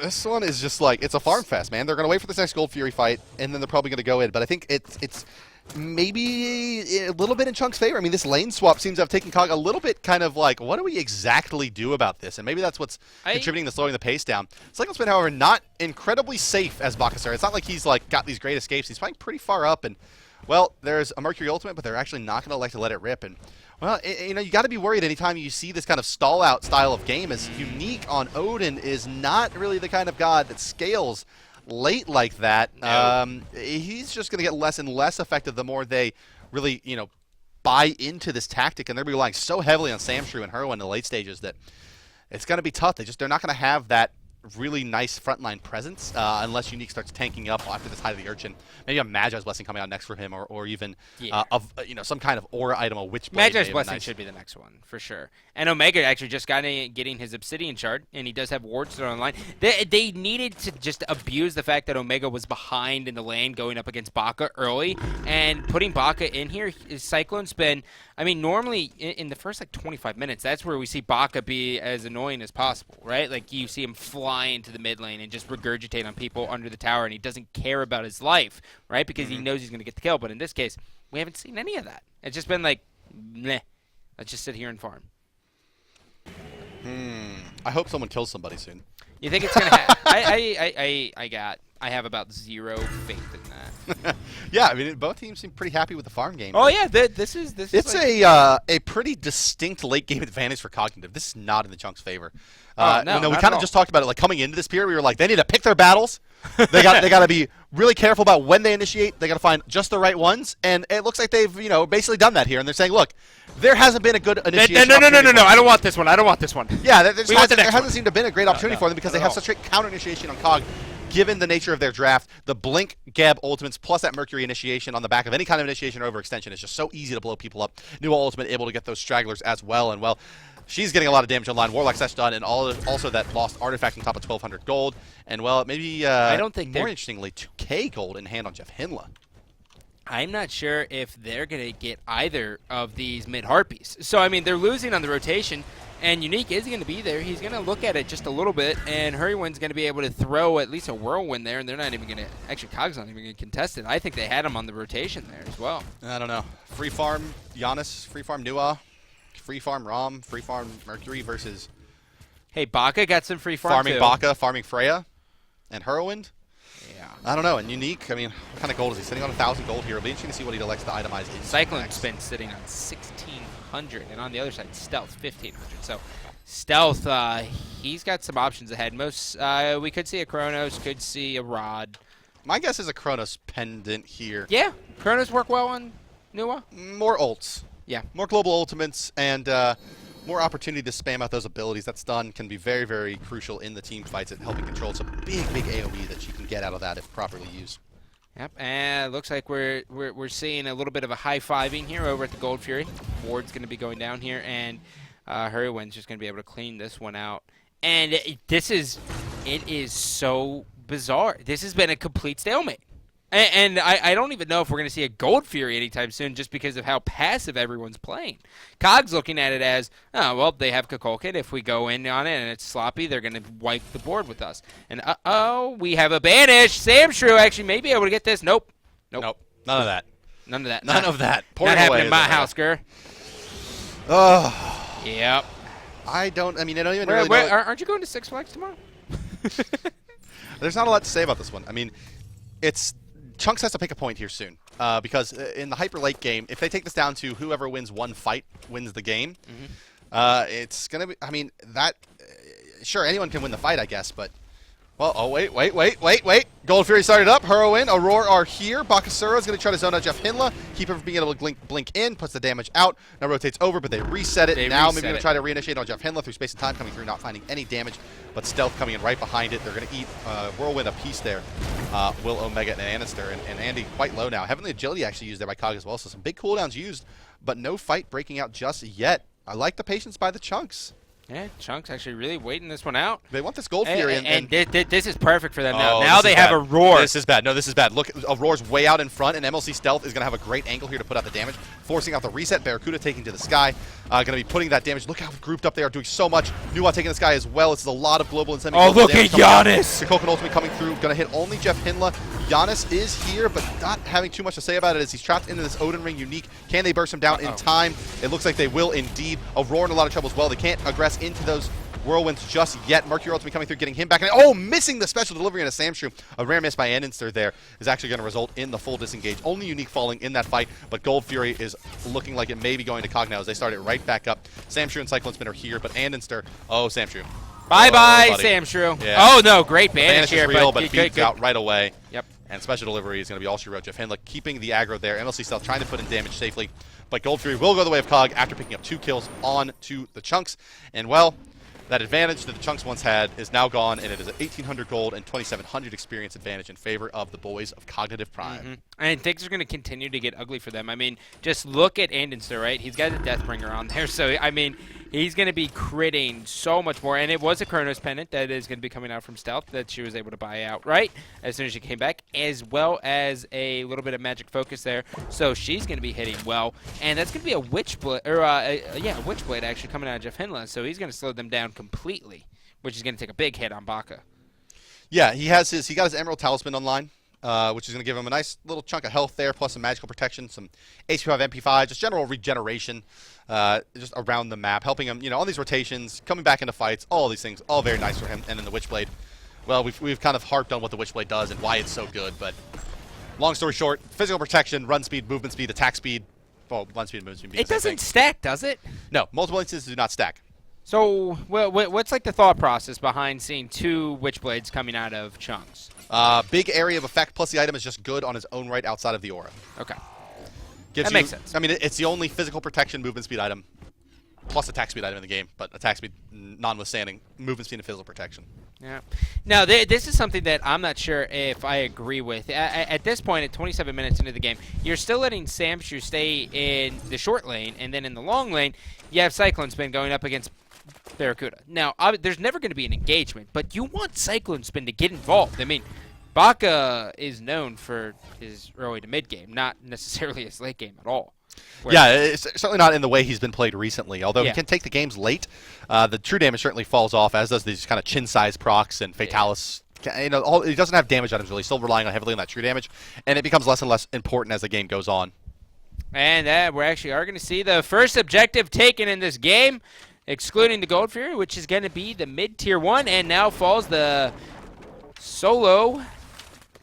This one is just like, it's a farm fest, man. They're going to wait for this next Gold Fury fight, and then they're probably going to go in. But I think it's maybe a little bit in Chunk's favor. I mean, this lane swap seems to have taken Cog a little bit kind of like, what do we exactly do about this? And maybe that's what's contributing to slowing the pace down. Cyclone Spin, however, not incredibly safe as Bakasura. It's not like he's like got these great escapes. He's playing pretty far up, and Well, there's a Mercury ultimate, but they're actually not going to elect to let it rip. And, well, you know, you got to be worried anytime you see this kind of stall-out style of game, as Unique on Odin is not really the kind of god that scales late like that. No. He's just going to get less and less effective the more they really, you know, buy into this tactic, and they're relying so heavily on Samshrew and Herwin in the late stages that it's going to be tough. They're not going to have that really nice frontline presence unless Unique starts tanking up after this Height of the Urchin. Maybe a Magi's Blessing coming out next for him, or even you know, some kind of aura item, a Witch Blade. Magi's Blessing should be the next one for sure. And Omega actually just getting his Obsidian Shard, and he does have wards that are online. They needed to just abuse the fact that Omega was behind in the lane going up against Baka early, and putting Baka in here. Cyclone Spin. I mean, normally in the first like 25 minutes, that's where we see Baka be as annoying as possible, right? Like you see him fly into the mid lane and just regurgitate on people under the tower, and he doesn't care about his life, right? Because he knows he's going to get the kill. But in this case, we haven't seen any of that. It's just been like, meh, let's just sit here and farm. I hope someone kills somebody soon. You think it's going to happen? I have about zero faith in that. Yeah, I mean, both teams seem pretty happy with the farm game. Oh yeah, this is it's like a pretty distinct late game advantage for Cognitive. This is not in the Chunks' favor. No, we not kind at of all. just talked about it. Like coming into this period, we were like, they need to pick their battles. They got to be really careful about when they initiate. They got to find just the right ones, and it looks like they've basically done that here. And they're saying, look, there hasn't been a good initiation. No! I don't want this one. I don't want this one. Yeah, there next hasn't one. seemed to have been a great opportunity for them because they have such great counter initiation on Cog. Given the nature of their draft, the Blink Gab ultimates plus that Mercury initiation on the back of any kind of initiation or overextension is just so easy to blow people up. New ultimate able to get those stragglers as well, and well, she's getting a lot of damage online. Warlock Sesh done, and also that lost artifact on top of 1,200 gold, and well, maybe I don't think more interestingly, 2K gold in hand on Jeff Hinla. I'm not sure if they're going to get either of these mid-harpies. So, I mean, they're losing on the rotation, and Unique is going to be there. He's going to look at it just a little bit, and Hurrywind's going to be able to throw at least a whirlwind there, and they're not even going to – actually, Cog's not even going to contest it. I think they had him on the rotation there as well. I don't know. Free farm Giannis, free farm Nua, free farm Rom, free farm Mercury versus Hey, Baka got some free farm farming too. Baka, farming Freya, and Hurwind. Yeah. I don't know. And Unique, I mean, what kind of gold is he? Sitting on 1,000 gold here. It'll be interesting to see what he elects to itemize in. Cyclone Spin sitting on 1,600, and on the other side, Stealth 1,500. So Stealth, he's got some options ahead. We could see a Chronos, could see a Rod. My guess is a Chronos pendant here. Yeah, Chronos work well on Nua. More ults. Yeah. More global ultimates and more opportunity to spam out those abilities. That's done can be very, very crucial in the team fights at helping control some big AoE that you can get out of that if properly used. Yep, and looks like we're seeing a little bit of a high-fiving here over at the Gold Fury. Ward's going to be going down here, and Hurrywind's just going to be able to clean this one out. And it is so bizarre. This has been a complete stalemate. And I don't even know if we're going to see a Gold Fury anytime soon just because of how passive everyone's playing. Cog's looking at it as, oh, well, they have Kukulkan. If we go in on it and it's sloppy, they're going to wipe the board with us. And, we have a banish. Samshrew actually may be able to get this. Nope. None of that. None of that. None of that. Not happening in my house, girl. Oh. Yep. I don't even really know. Aren't you going to Six Flags tomorrow? There's not a lot to say about this one. I mean, Chunks has to pick a point here soon because in the hyper late game, if they take this down to whoever wins one fight wins the game, it's gonna be. I mean, sure, anyone can win the fight, I guess, but well, wait. Gold Fury started up. Hurrowin, Aurora are here. Bakasura is going to try to zone out Jeff Hinla. Keep him from being able to blink in. Puts the damage out. Now rotates over, but they reset it. Now maybe going to try to reinitiate on Jeff Hinla through space and time coming through, not finding any damage. But Stealth coming in right behind it. They're going to eat Whirlwind a piece there. Will Omega and Annister. And Andy quite low now. Heavenly Agility actually used there by Cog as well. So some big cooldowns used, but no fight breaking out just yet. I like the patience by the Chunks. Yeah, Chunks actually really waiting this one out. They want this Gold Fury. And this is perfect for them now. Now they have a Roar. This is bad. No, this is bad. Look, Aurora's way out in front, and MLC Stealth is going to have a great angle here to put out the damage, forcing out the reset. Barracuda taking to the sky. Going to be putting that damage. Look how grouped up they are, doing so much. Nuwa taking the sky as well. This is a lot of global and semi-global look at Giannis. The Coconut ultimately coming through. Going to hit only Jeff Hinla. Giannis is here, but not having too much to say about it as he's trapped into this Odin ring Unique. Can they burst him down in time? It looks like they will indeed. Aurora in a lot of trouble as well. They can't aggress into those Whirlwinds just yet. Mercury ultimate coming through, getting him back. And oh, missing the special delivery in a Samshroom. A rare miss by Andinster there is actually going to result in the full disengage. Only Unique falling in that fight, but Gold Fury is looking like it may be going to Cog now as they start it right back up. Samshroom and Cyclone Spin are here, but Andinster, oh, Samshroom. Bye-bye, Samshroom. Yeah. Oh, no, great banish here. Real, but good, beats good. out right away. Yep. And special delivery is going to be all she wrote. Jeff Hinla keeping the aggro there. MLC Stealth trying to put in damage safely. But Gold Fury will go the way of Cog after picking up 2 kills on to the Chunks. And, well, that advantage that the Chunks once had is now gone, and it is an 1,800 gold and 2,700 experience advantage in favor of the boys of Cognitive Prime. And things are going to continue to get ugly for them. I mean, just look at Andinster, right? He's got a Deathbringer on there. So, I mean, he's going to be critting so much more. And it was a Chronos Pendant that is going to be coming out from Stealth that she was able to buy out, right, as soon as she came back, as well as a little bit of Magic Focus there. So she's going to be hitting well. And that's going to be a Witchblade, or a Witchblade actually coming out of Jeff Hinla. So he's going to slow them down completely, which is going to take a big hit on Baka. Yeah, he got his Emerald Talisman online, which is going to give him a nice little chunk of health there, plus some magical protection, some HP5, MP5, just general regeneration just around the map, helping him, on these rotations, coming back into fights, all these things, all very nice for him. And then the Witchblade, well, we've kind of harped on what the Witchblade does and why it's so good, but long story short, physical protection, run speed, movement speed, attack speed, well, run speed and movement speed. It doesn't stack, does it? No, multiple instances do not stack. So, what's like the thought process behind seeing 2 Witchblades coming out of Chunks? Big area of effect, plus the item is just good on its own right outside of the aura. Okay. That makes sense. I mean, it's the only physical protection movement speed item, plus attack speed item in the game, but attack speed notwithstanding, movement speed and physical protection. Yeah. Now, this is something that I'm not sure if I agree with. At this point, at 27 minutes into the game, you're still letting Samshroom stay in the short lane, and then in the long lane, you have Cyclone Spin going up against Barracuda. Now, there's never going to be an engagement, but you want Cyclone Spin to get involved. I mean, Baka is known for his early to mid game, not necessarily his late game at all. Yeah, it's certainly not in the way he's been played recently. Although he can take the games late, the true damage certainly falls off, as does these kind of chin size procs and Fatalis. He doesn't have damage items really. He's still relying heavily on that true damage, and it becomes less and less important as the game goes on. And we actually are going to see the first objective taken in this game, excluding the Gold Fury, which is going to be the mid tier 1, and now falls the solo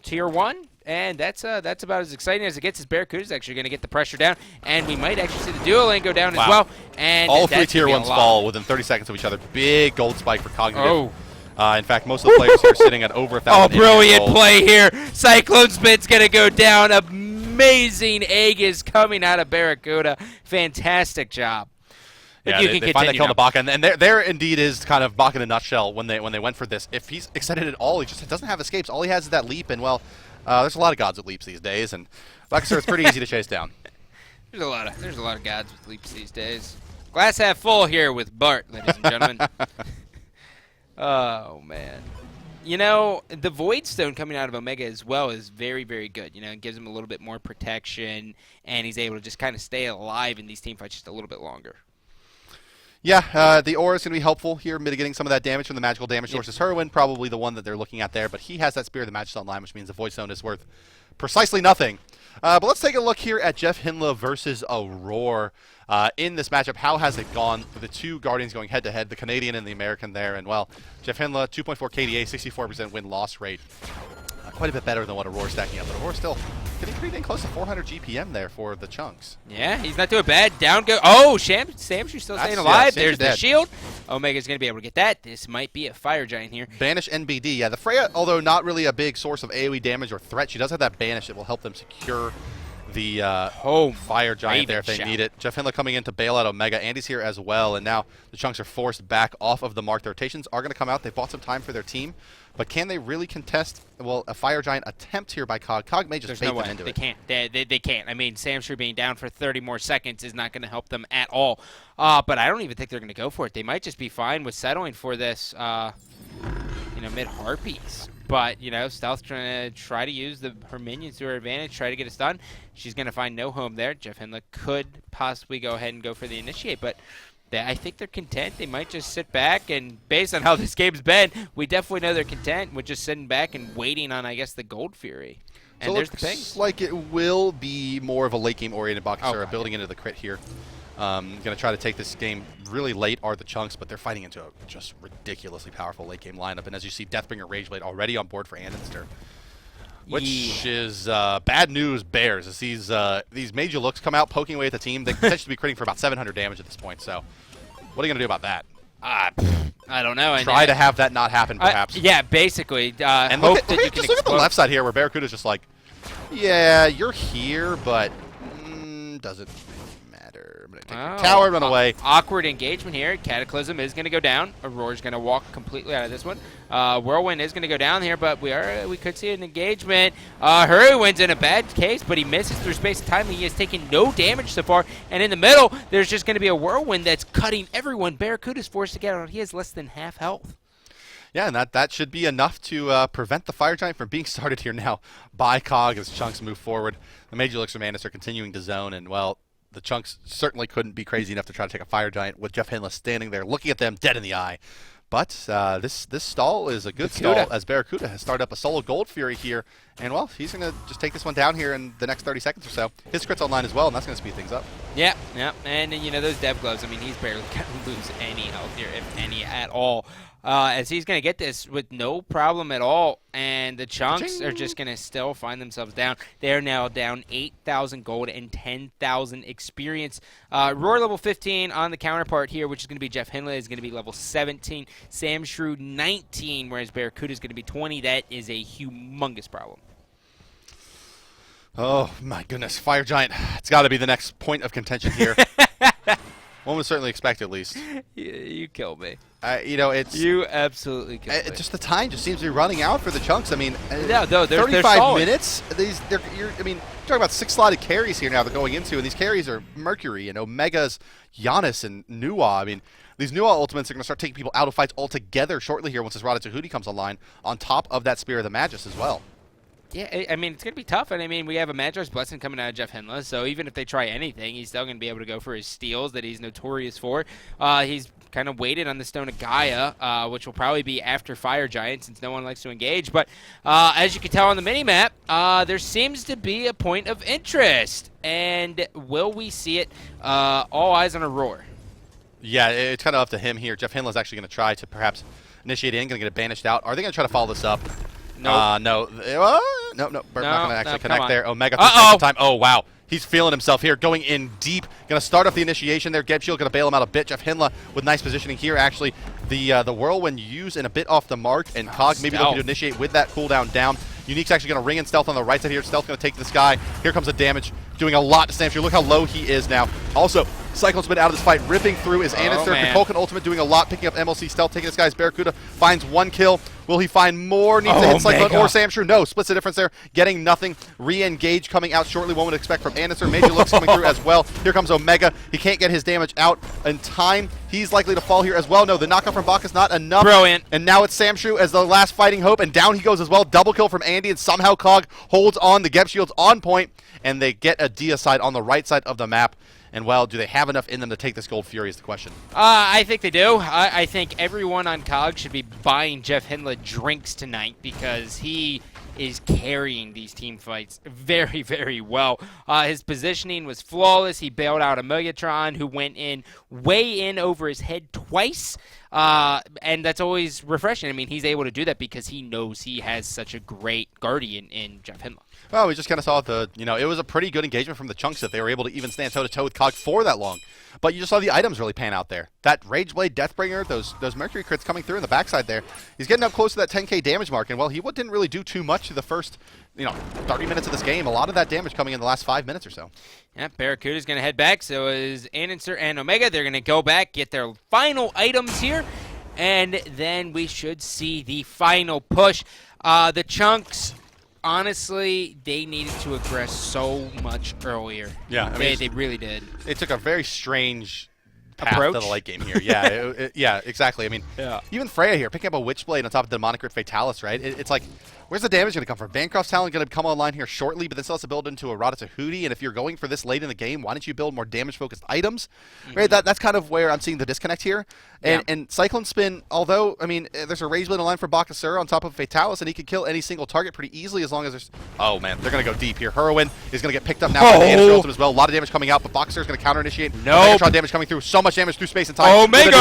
tier 1. And that's about as exciting as it gets, as Barracuda's actually going to get the pressure down. And we might actually see the dual lane go down as well. And all 3 tier 1s fall within 30 seconds of each other. Big gold spike for Cognitive. In fact, most of the players here are sitting at over 1,000. Oh, brilliant play here. Cyclone Spin's going to go down. Amazing egg is coming out of Barracuda. Fantastic job. Yeah, they find that kill to Baka, and there indeed is kind of Baka in a nutshell when they went for this. If he's extended at all, he just doesn't have escapes. All he has is that leap, and well, there's a lot of gods with leaps these days, and like I said, it's pretty easy to chase down. There's a lot of gods with leaps these days. Glass half full here with Bart, ladies and gentlemen. Oh man. The Void Stone coming out of Omega as well is very, very good. It gives him a little bit more protection, and he's able to just kind of stay alive in these teamfights just a little bit longer. Yeah, the aura is going to be helpful here, mitigating some of that damage from the magical damage sources. Herwin, probably the one that they're looking at there, but he has that Spear of the Magist online, which means the Void Stone is worth precisely nothing. But let's take a look here at Jeff Hinla versus Aurora in this matchup. How has it gone for the 2 Guardians going head-to-head, the Canadian and the American there? And, well, Jeff Hinla, 2.4 KDA, 64% win-loss rate. Quite a bit better than what Aurora's stacking up, but Aurora's still getting pretty dang close to 400 GPM there for the Chunks. Yeah, he's not doing bad. Down go. Oh, Samshu's still staying alive. There's the shield. Omega's going to be able to get that. This might be a Fire Giant here. Banish NBD. Yeah, the Freya, although not really a big source of AoE damage or threat, she does have that Banish that will help them secure the Fire Giant there if they need it. Jeff Hinla coming in to bail out Omega. Andy's here as well, and now the Chunks are forced back off of the mark. The rotations are going to come out. They bought some time for their team, but can they really contest, well, a Fire Giant attempt here by Cog? Cog may just bait them into it. They can't. I mean, Samshroom being down for 30 more seconds is not going to help them at all. But I don't even think they're going to go for it. They might just be fine with settling for this, mid-Harpies. But, Stealth trying to use her minions to her advantage, try to get a stun. She's going to find no home there. Jeff Hinla could possibly go ahead and go for the initiate, but I think they're content. They might just sit back, and based on how this game's been, we definitely know they're content with just sitting back and waiting on, I guess, the Gold Fury. And so there's the ping. Looks like it will be more of a late game-oriented Bakasura building into the crit here. Going to try to take this game really late are the Chunks, but they're fighting into a just ridiculously powerful late game lineup. And as you see, Deathbringer Rageblade already on board for Annenster, which is bad news Bears. As these major looks come out poking away at the team, they potentially be critting for about 700 damage at this point. So what are you going to do about that? I don't know. Try to have that not happen, perhaps. Yeah, basically. And hope look that you can look at the left side here where Barracuda's just like, yeah, you're here, but doesn't matter. I'm going to take your tower, run away. Awkward engagement here. Cataclysm is going to go down. Aurora's going to walk completely out of this one. Whirlwind is going to go down here, but we could see an engagement. Hurrywind's in a bad case, but he misses through space and time. He has taken no damage so far. And in the middle, there's just going to be a Whirlwind that's cutting everyone. Barracuda's forced to get out. He has less than half health. Yeah, and that should be enough to prevent the Fire Giant from being started here now by Cog as Chunks move forward. The Major Elixir Madness are continuing to zone, and, well, the Chunks certainly couldn't be crazy enough to try to take a Fire Giant with Jeff Hinless standing there looking at them dead in the eye. But this stall is a good stall as Barracuda has started up a solo Gold Fury here. And, well, he's going to just take this one down here in the next 30 seconds or so. His crit's online as well, and that's going to speed things up. Yeah. And, you know, those Dev Gloves, I mean, he's barely going to lose any health here, if any at all. As he's going to get this with no problem at all. And the Chunks are just going to still find themselves down. They're now down 8,000 gold and 10,000 experience. Roar level 15 on the counterpart here, which is going to be Jeff Hinley, is going to be level 17. Sam Shrew 19, whereas Barracuda is going to be 20. That is a humongous problem. Oh, my goodness. Fire Giant. It's got to be the next point of contention here. One would certainly expect, at least. You kill me. You know, it's... You absolutely kill me. Just the time just seems to be running out for the Chunks. I mean, no, they're 35 minutes? I mean, you're talking about 6 slotted carries here now they're going into, and these carries are Mercury and Omegas, Giannis, and Nuwa. I mean, these Nuwa ultimates are going to start taking people out of fights altogether shortly here once this Rada Tahuti comes online, on top of that Spear of the Magus as well. Yeah, I mean, it's going to be tough. And, I mean, we have a Magi's Blessing coming out of Jeff Hinless, so even if they try anything, he's still going to be able to go for his steals that he's notorious for. He's kind of waited on the Stone of Gaia, which will probably be after Fire Giant since no one likes to engage. But as you can tell on the minimap, there seems to be a point of interest. And will we see it? All eyes on Aurora. Yeah, it's kind of up to him here. Jeff Hinless actually going to try to perhaps initiate in, going to get it banished out. Are they going to try to follow this up? Nope. No. Not going to actually connect there. Omega time. Oh, wow. He's feeling himself here, going in deep. Going to start off the initiation there. Gebshield going to bail him out a bit. Jeff Hinla with nice positioning here. Actually, the Whirlwind used and a bit off the mark, and Cog maybe looking to initiate with that cooldown down. Unique's actually going to ring in Stealth on the right side here. Stealth going to take this guy. Here comes the damage, doing a lot to Sam Shrew. Look how low he is now. Also, Cyclone's been out of this fight, ripping through his Annenster. Kukulkan ultimate doing a lot, picking up MLC Stealth, taking this guy's Barracuda, finds 1 kill. Will he find more? Needs to hit Cyclone or Sam Shrew? No, splits the difference there. Getting nothing. Re-engage coming out shortly. One would expect from Annenster. Major looks coming through as well. Here comes Omega. He can't get his damage out in time. He's likely to fall here as well. No, the knockout from Bach is not enough. Brilliant. And now it's Sam Shrew as the last fighting hope, and down he goes as well. Double kill from Andy, and somehow Cog holds on. The Geb Shield's on point, and they get a deicide on the right side of the map. And, well, do they have enough in them to take this Gold Fury is the question. I think they do. I think everyone on COG should be buying Jeff Hinla drinks tonight because he is carrying these team fights very, very well. His positioning was flawless. He bailed out a Megatron who went in way in over his head twice. And that's always refreshing. I mean, he's able to do that because he knows he has such a great guardian in Jeff Hinla. Well, we just kind of saw it was a pretty good engagement from the Chunks that they were able to even stand toe-to-toe with Cog for that long. But you just saw the items really pan out there. That Rageblade, Deathbringer, those Mercury crits coming through in the backside there. He's getting up close to that 10k damage mark, and, well, he didn't really do too much through the first, 30 minutes of this game. A lot of that damage coming in the last 5 minutes or so. Yeah, Barracuda's going to head back. So is Annenster and Omega. They're going to go back, get their final items here, and then we should see the final push. The Chunks... Honestly, they needed to aggress so much earlier. Yeah, I mean, they really did. It took a very strange path to the late game here. Yeah, yeah, exactly. I mean, even Freya here picking up a Witchblade on top of the Demonic Crit Fatalis, right? It's like, Where's the damage going to come from? Bancroft's talent going to come online here shortly, but then still has to build into a Ratatouille. And if you're going for this late in the game, why don't you build more damage-focused items? Right, that's kind of where I'm seeing the disconnect here. And Cyclone Spin, although, I mean, there's a Razed Blade line for Bakasura on top of Fatalis, and he can kill any single target pretty easily as long as there's... Oh, man, they're going to go deep here. Heroin is going to get picked up now by the Hamster Ultimate as well. A lot of damage coming out, but Bakasura is going to counter-initiate. Megatron damage coming through. So much damage through space and time. Omega!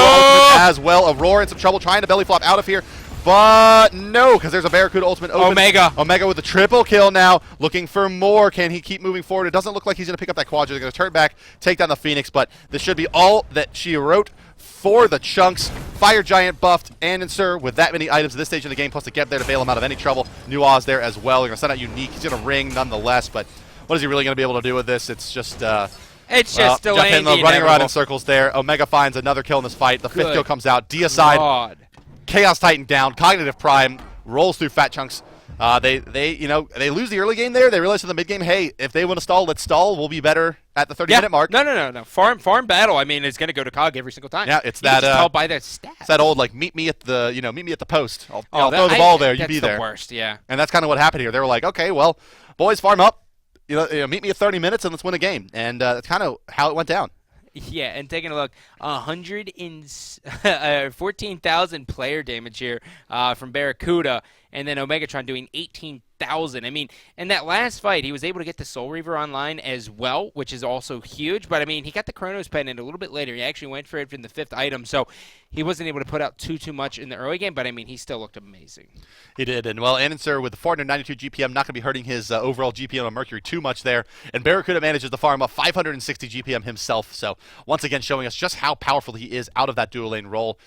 As well. Aurora in some trouble trying to belly flop out of here. But no, because there's a Barracuda ultimate open. Omega with a triple kill now, looking for more. Can he keep moving forward? It doesn't look like he's going to pick up that quadra. They're going to turn back, take down the Phoenix, but this should be all that she wrote for the Chunks. Fire Giant buffed and Insur with that many items at this stage in the game, plus to get there to bail him out of any trouble. Nuaz there as well. They're going to send out Unique. He's going to ring nonetheless, but what is he really going to be able to do with this? It's just... delaying the running around in circles there. Omega finds another kill in this fight. The fifth kill comes out. Deicide. Chaos Titan down. Cognitive Prime rolls through Fat Chunks. They lose the early game there. They realize in the mid game, hey, if they want to stall, let's stall. We'll be better at the 30-minute mark. No. Farm battle. I mean, it's going to go to Cog every single time. Yeah, it's you that. Just tell by their stats. It's that old like meet me at the post. I'll throw the ball there. You be there. That's the worst. Yeah. And that's kind of what happened here. They were like, okay, well, boys, farm up. Meet me at 30 minutes and let's win a game. And that's kind of how it went down. Yeah, and taking a look, 14,000 player damage here from Barracuda, and then Omegatron doing 18,000. I mean, in that last fight, he was able to get the Soul Reaver online as well, which is also huge. But, I mean, he got the Chronos Pendant a little bit later. He actually went for it from the 5th item, so he wasn't able to put out too much in the early game. But, I mean, he still looked amazing. He did. And, well, Ananser with the 492 GPM, not going to be hurting his overall GPM on Mercury too much there. And Barracuda manages to farm up 560 GPM himself. So, once again, showing us just how powerful he is out of that dual lane role.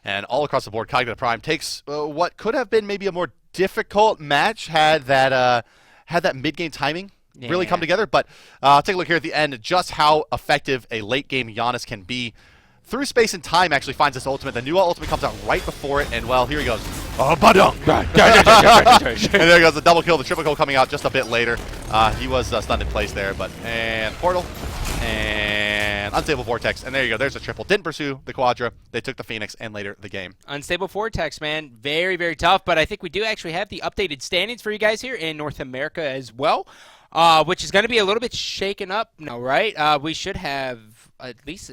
And all across the board, Cognitive Prime takes what could have been maybe a more difficult match had that mid-game timing really come together. But take a look here at the end, just how effective a late-game Giannis can be. Through space and time actually finds this ultimate. The new ultimate comes out right before it, and, well, here he goes. Badunk! And there goes the double kill, the triple kill coming out just a bit later. He was stunned in place there, and Portal, and Unstable Vortex, and there you go. There's a triple. Didn't pursue the Quadra. They took the Phoenix, and later the game. Unstable Vortex, man. Very, very tough, but I think we do actually have the updated standings for you guys here in North America as well, which is going to be a little bit shaken up now, right? We should have at least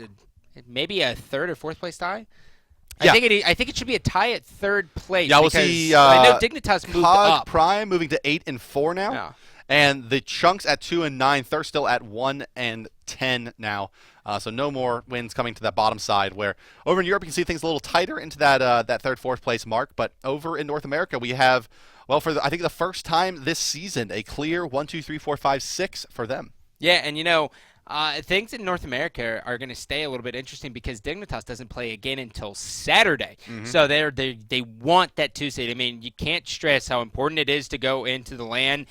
maybe a 3rd or 4th place tie. Yeah. I think it should be a tie at 3rd place. Yeah, we'll see. I know Dignitas moved Cog up. Prime moving to 8 and 4 now. Yeah. And the Chunks at 2 and 9. They're still at 1 and 10 now. So no more wins coming to that bottom side. Where over in Europe you can see things a little tighter into that 3rd, 4th place mark. But over in North America we have, well, I think the first time this season, a clear 1, 2, 3, 4, 5, 6 for them. Yeah, and things in North America are going to stay a little bit interesting because Dignitas doesn't play again until Saturday. So they want that 2 seed. I mean, you can't stress how important it is to go into the LAN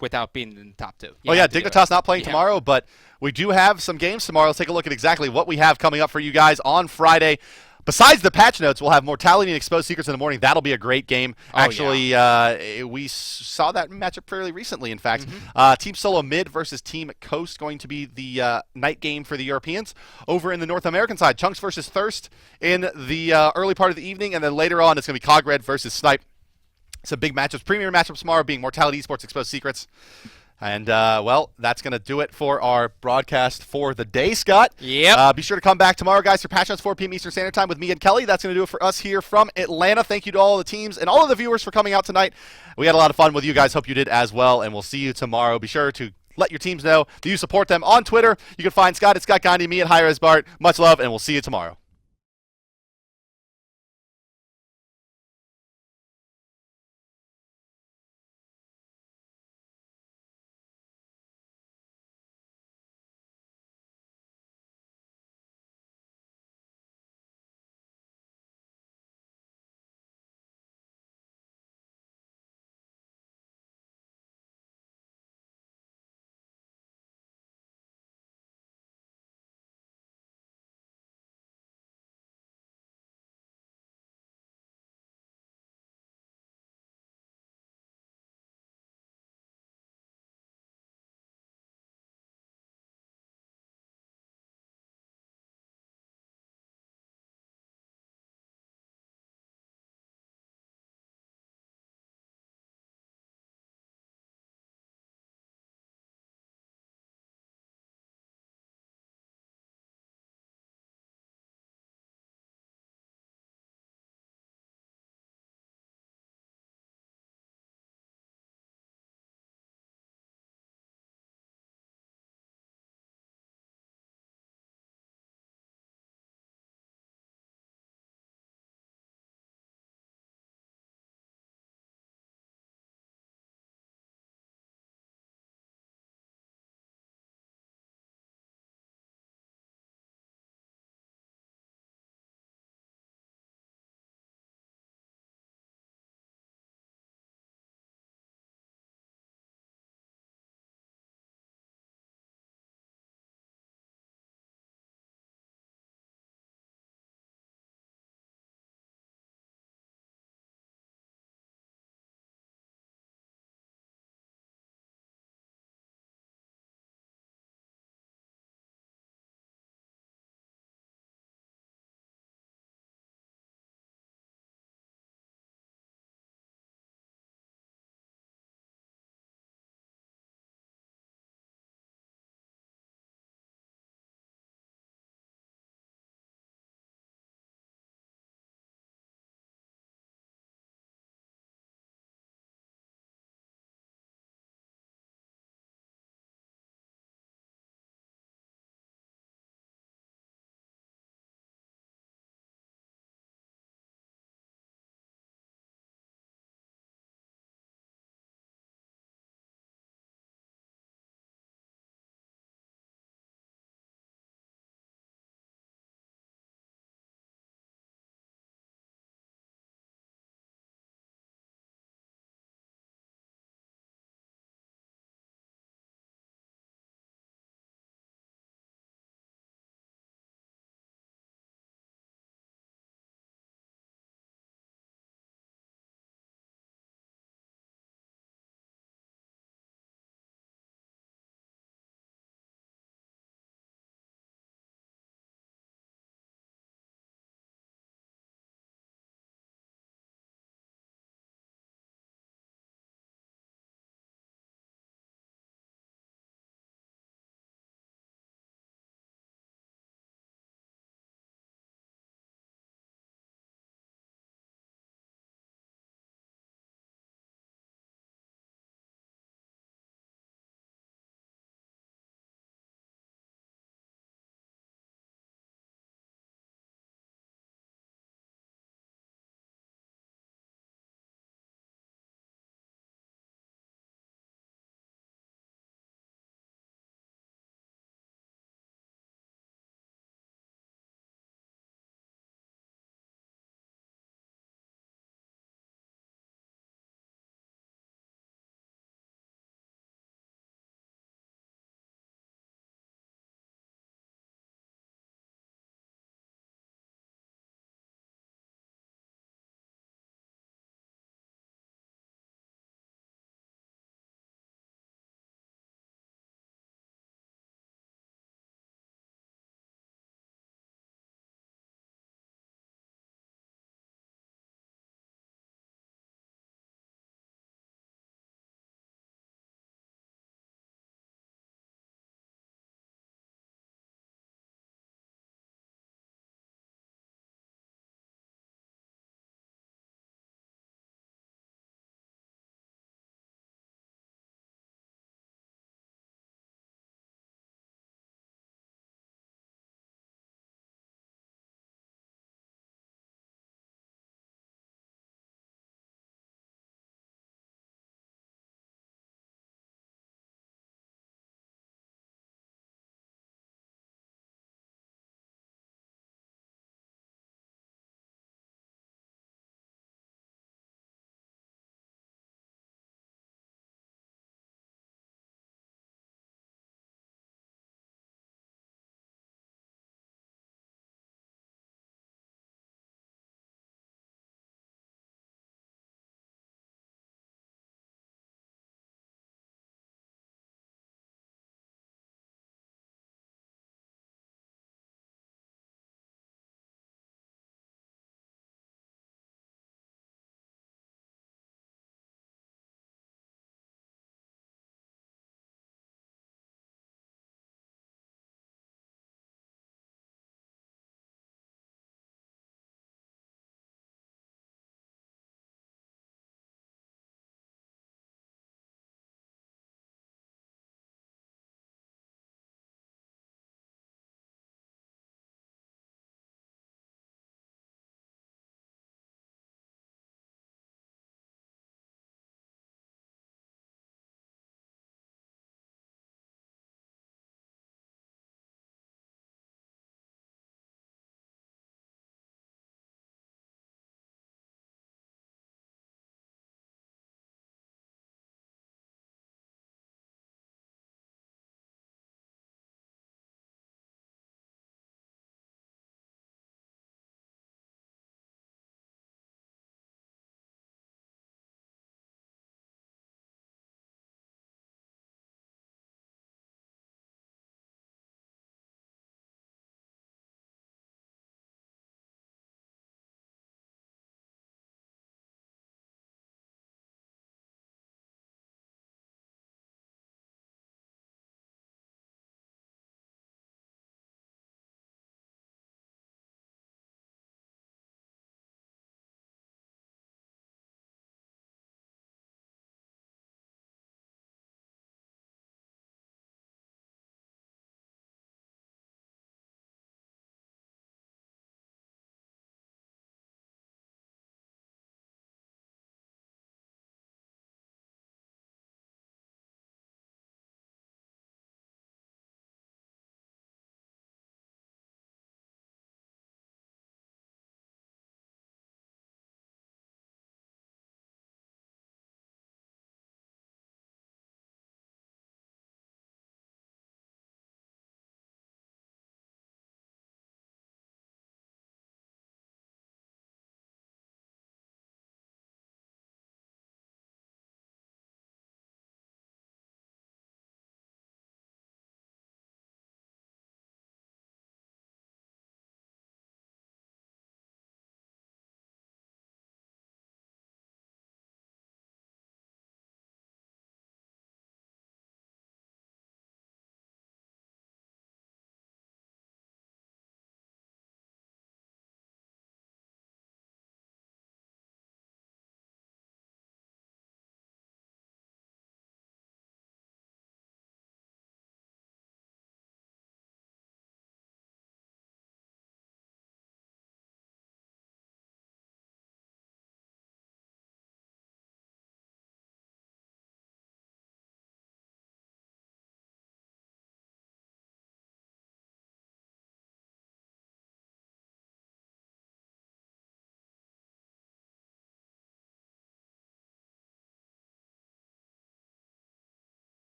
without being in the top 2. Dignitas not playing tomorrow, but we do have some games tomorrow. Let's take a look at exactly what we have coming up for you guys on Friday. Besides the patch notes, we'll have Mortality and Exposed Secrets in the morning. That'll be a great game. Actually, we saw that matchup fairly recently, in fact. Team Solo Mid versus Team Coast going to be the night game for the Europeans. Over in the North American side, Chunks versus Thirst in the early part of the evening, and then later on it's going to be Cog Red versus Snipe. Some big matchups. Premier matchups tomorrow being Mortality Esports Exposed Secrets. And, well, that's going to do it for our broadcast for the day, Scott. Yep. Be sure to come back tomorrow, guys, for Patch Notes 4 p.m. Eastern Standard Time with me and Kelly. That's going to do it for us here from Atlanta. Thank you to all the teams and all of the viewers for coming out tonight. We had a lot of fun with you guys. Hope you did as well, and we'll see you tomorrow. Be sure to let your teams know that you support them on Twitter. You can find Scott at Scott Gandhi, me at hi-rez Bart. Much love, and we'll see you tomorrow.